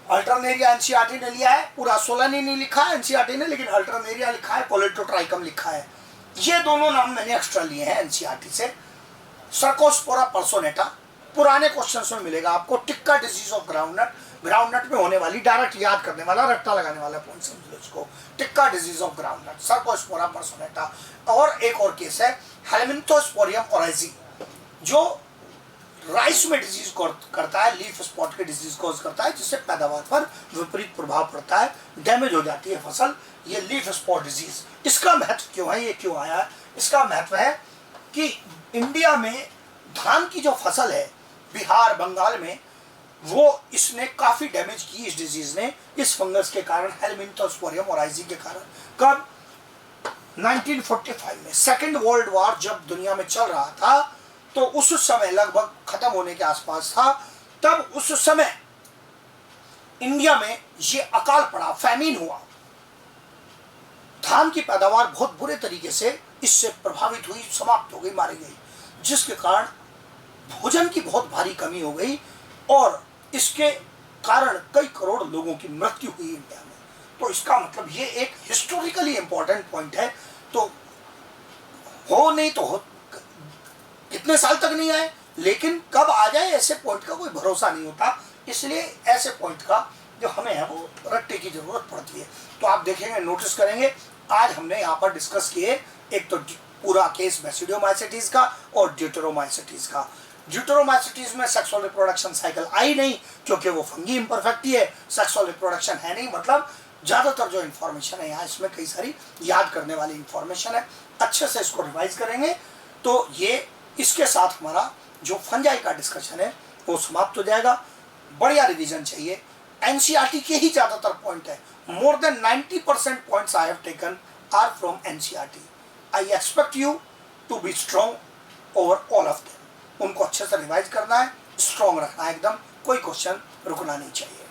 अल्टरनेरिया एनसीईआरटी ने लिया है। पूरा सोलेनी नहीं लिखा है एनसीईआरटी ने, लेकिन अल्टरनेरिया लिखा है, कोलेटोट्राइकम लिखा है। ये दोनों नाम मैंने एक्स्ट्रा लिए हैं एनसीईआरटी से। सर्कोस्पोरा पर्सोनेटा पुराने क्वेश्चंस में मिलेगा आपको। Tikka disease of groundnut, groundnut में होने वाली, डायरेक्ट याद करने वाला, रट्टा लगाने वाला पॉइंट समझ लो इसको। Tikka disease of groundnut, Cercospora personata. और एक और केस है हेलमिंथोस्पोरियम ओराइजी, जो राइस में डिजीज करता है, लीफ स्पॉट के डिजीज कॉज करता है, जिससे पैदावार पर विपरीत प्रभाव पड़ता है, डैमेज हो जाती है फसल। ये लीफ स्पॉट डिजीज, इसका महत्व क्यों है, ये क्यों आया है? इसका महत्व है कि इंडिया में धान की जो फसल है बिहार बंगाल में, वो इसने काफी डैमेज की इस डिजीज ने, इस फंगस के कारण, हेलमिंथोस्पोरियम ओराइजी के कारण। कब? 1945 में, सेकेंड वर्ल्ड वॉर जब दुनिया में चल रहा था, तो उस समय लगभग खत्म होने के आसपास था, तब उस समय इंडिया में ये अकाल पड़ा, फैमिन हुआ, धान की पैदावार बहुत बुरे तरीके से इससे प्रभावित हुई, समाप्त हो गई, मारी गई, जिसके कारण भोजन की बहुत भारी कमी हो गई और इसके कारण कई करोड़ लोगों की मृत्यु हुई इंडिया में। तो इसका मतलब ये एक हिस्टोरिकली इंपॉर्टेंट पॉइंट है। तो हो नहीं तो हो, कितने साल तक नहीं आए, लेकिन कब आ जाए ऐसे पॉइंट का कोई भरोसा नहीं होता। इसलिए ऐसे पॉइंट का जो हमें है वो रट्टे की जरूरत पड़ती है। तो आप देखेंगे, नोटिस करेंगे, आज हमने यहाँ पर डिस्कस किए एक तो पूरा केस बैसिडियोमाइसिटीज का और ड्यूटेरोमाइसिटीज का। ड्यूटेरोमाइसिटीज में सेक्सुअल रिप्रोडक्शन साइकिल आई नहीं क्योंकि वो फंगी इम्परफेक्ट ही है, सेक्सुअल रिप्रोडक्शन है नहीं। मतलब ज़्यादातर जो इन्फॉर्मेशन है यहाँ, इसमें कई सारी याद करने वाली इन्फॉर्मेशन है। अच्छे से इसको रिवाइज करेंगे तो ये इसके साथ हमारा जो फंजाई का डिस्कशन है वो समाप्त हो जाएगा। बढ़िया रिवीजन चाहिए। एनसीईआरटी के ही ज़्यादातर पॉइंट है, more than 90% points I have taken are from NCERT. I expect you to be strong over all of them. उनको अच्छे से रिवाइज करना है, स्ट्रॉन्ग रखना है एकदम, कोई क्वेश्चन रुकना नहीं चाहिए।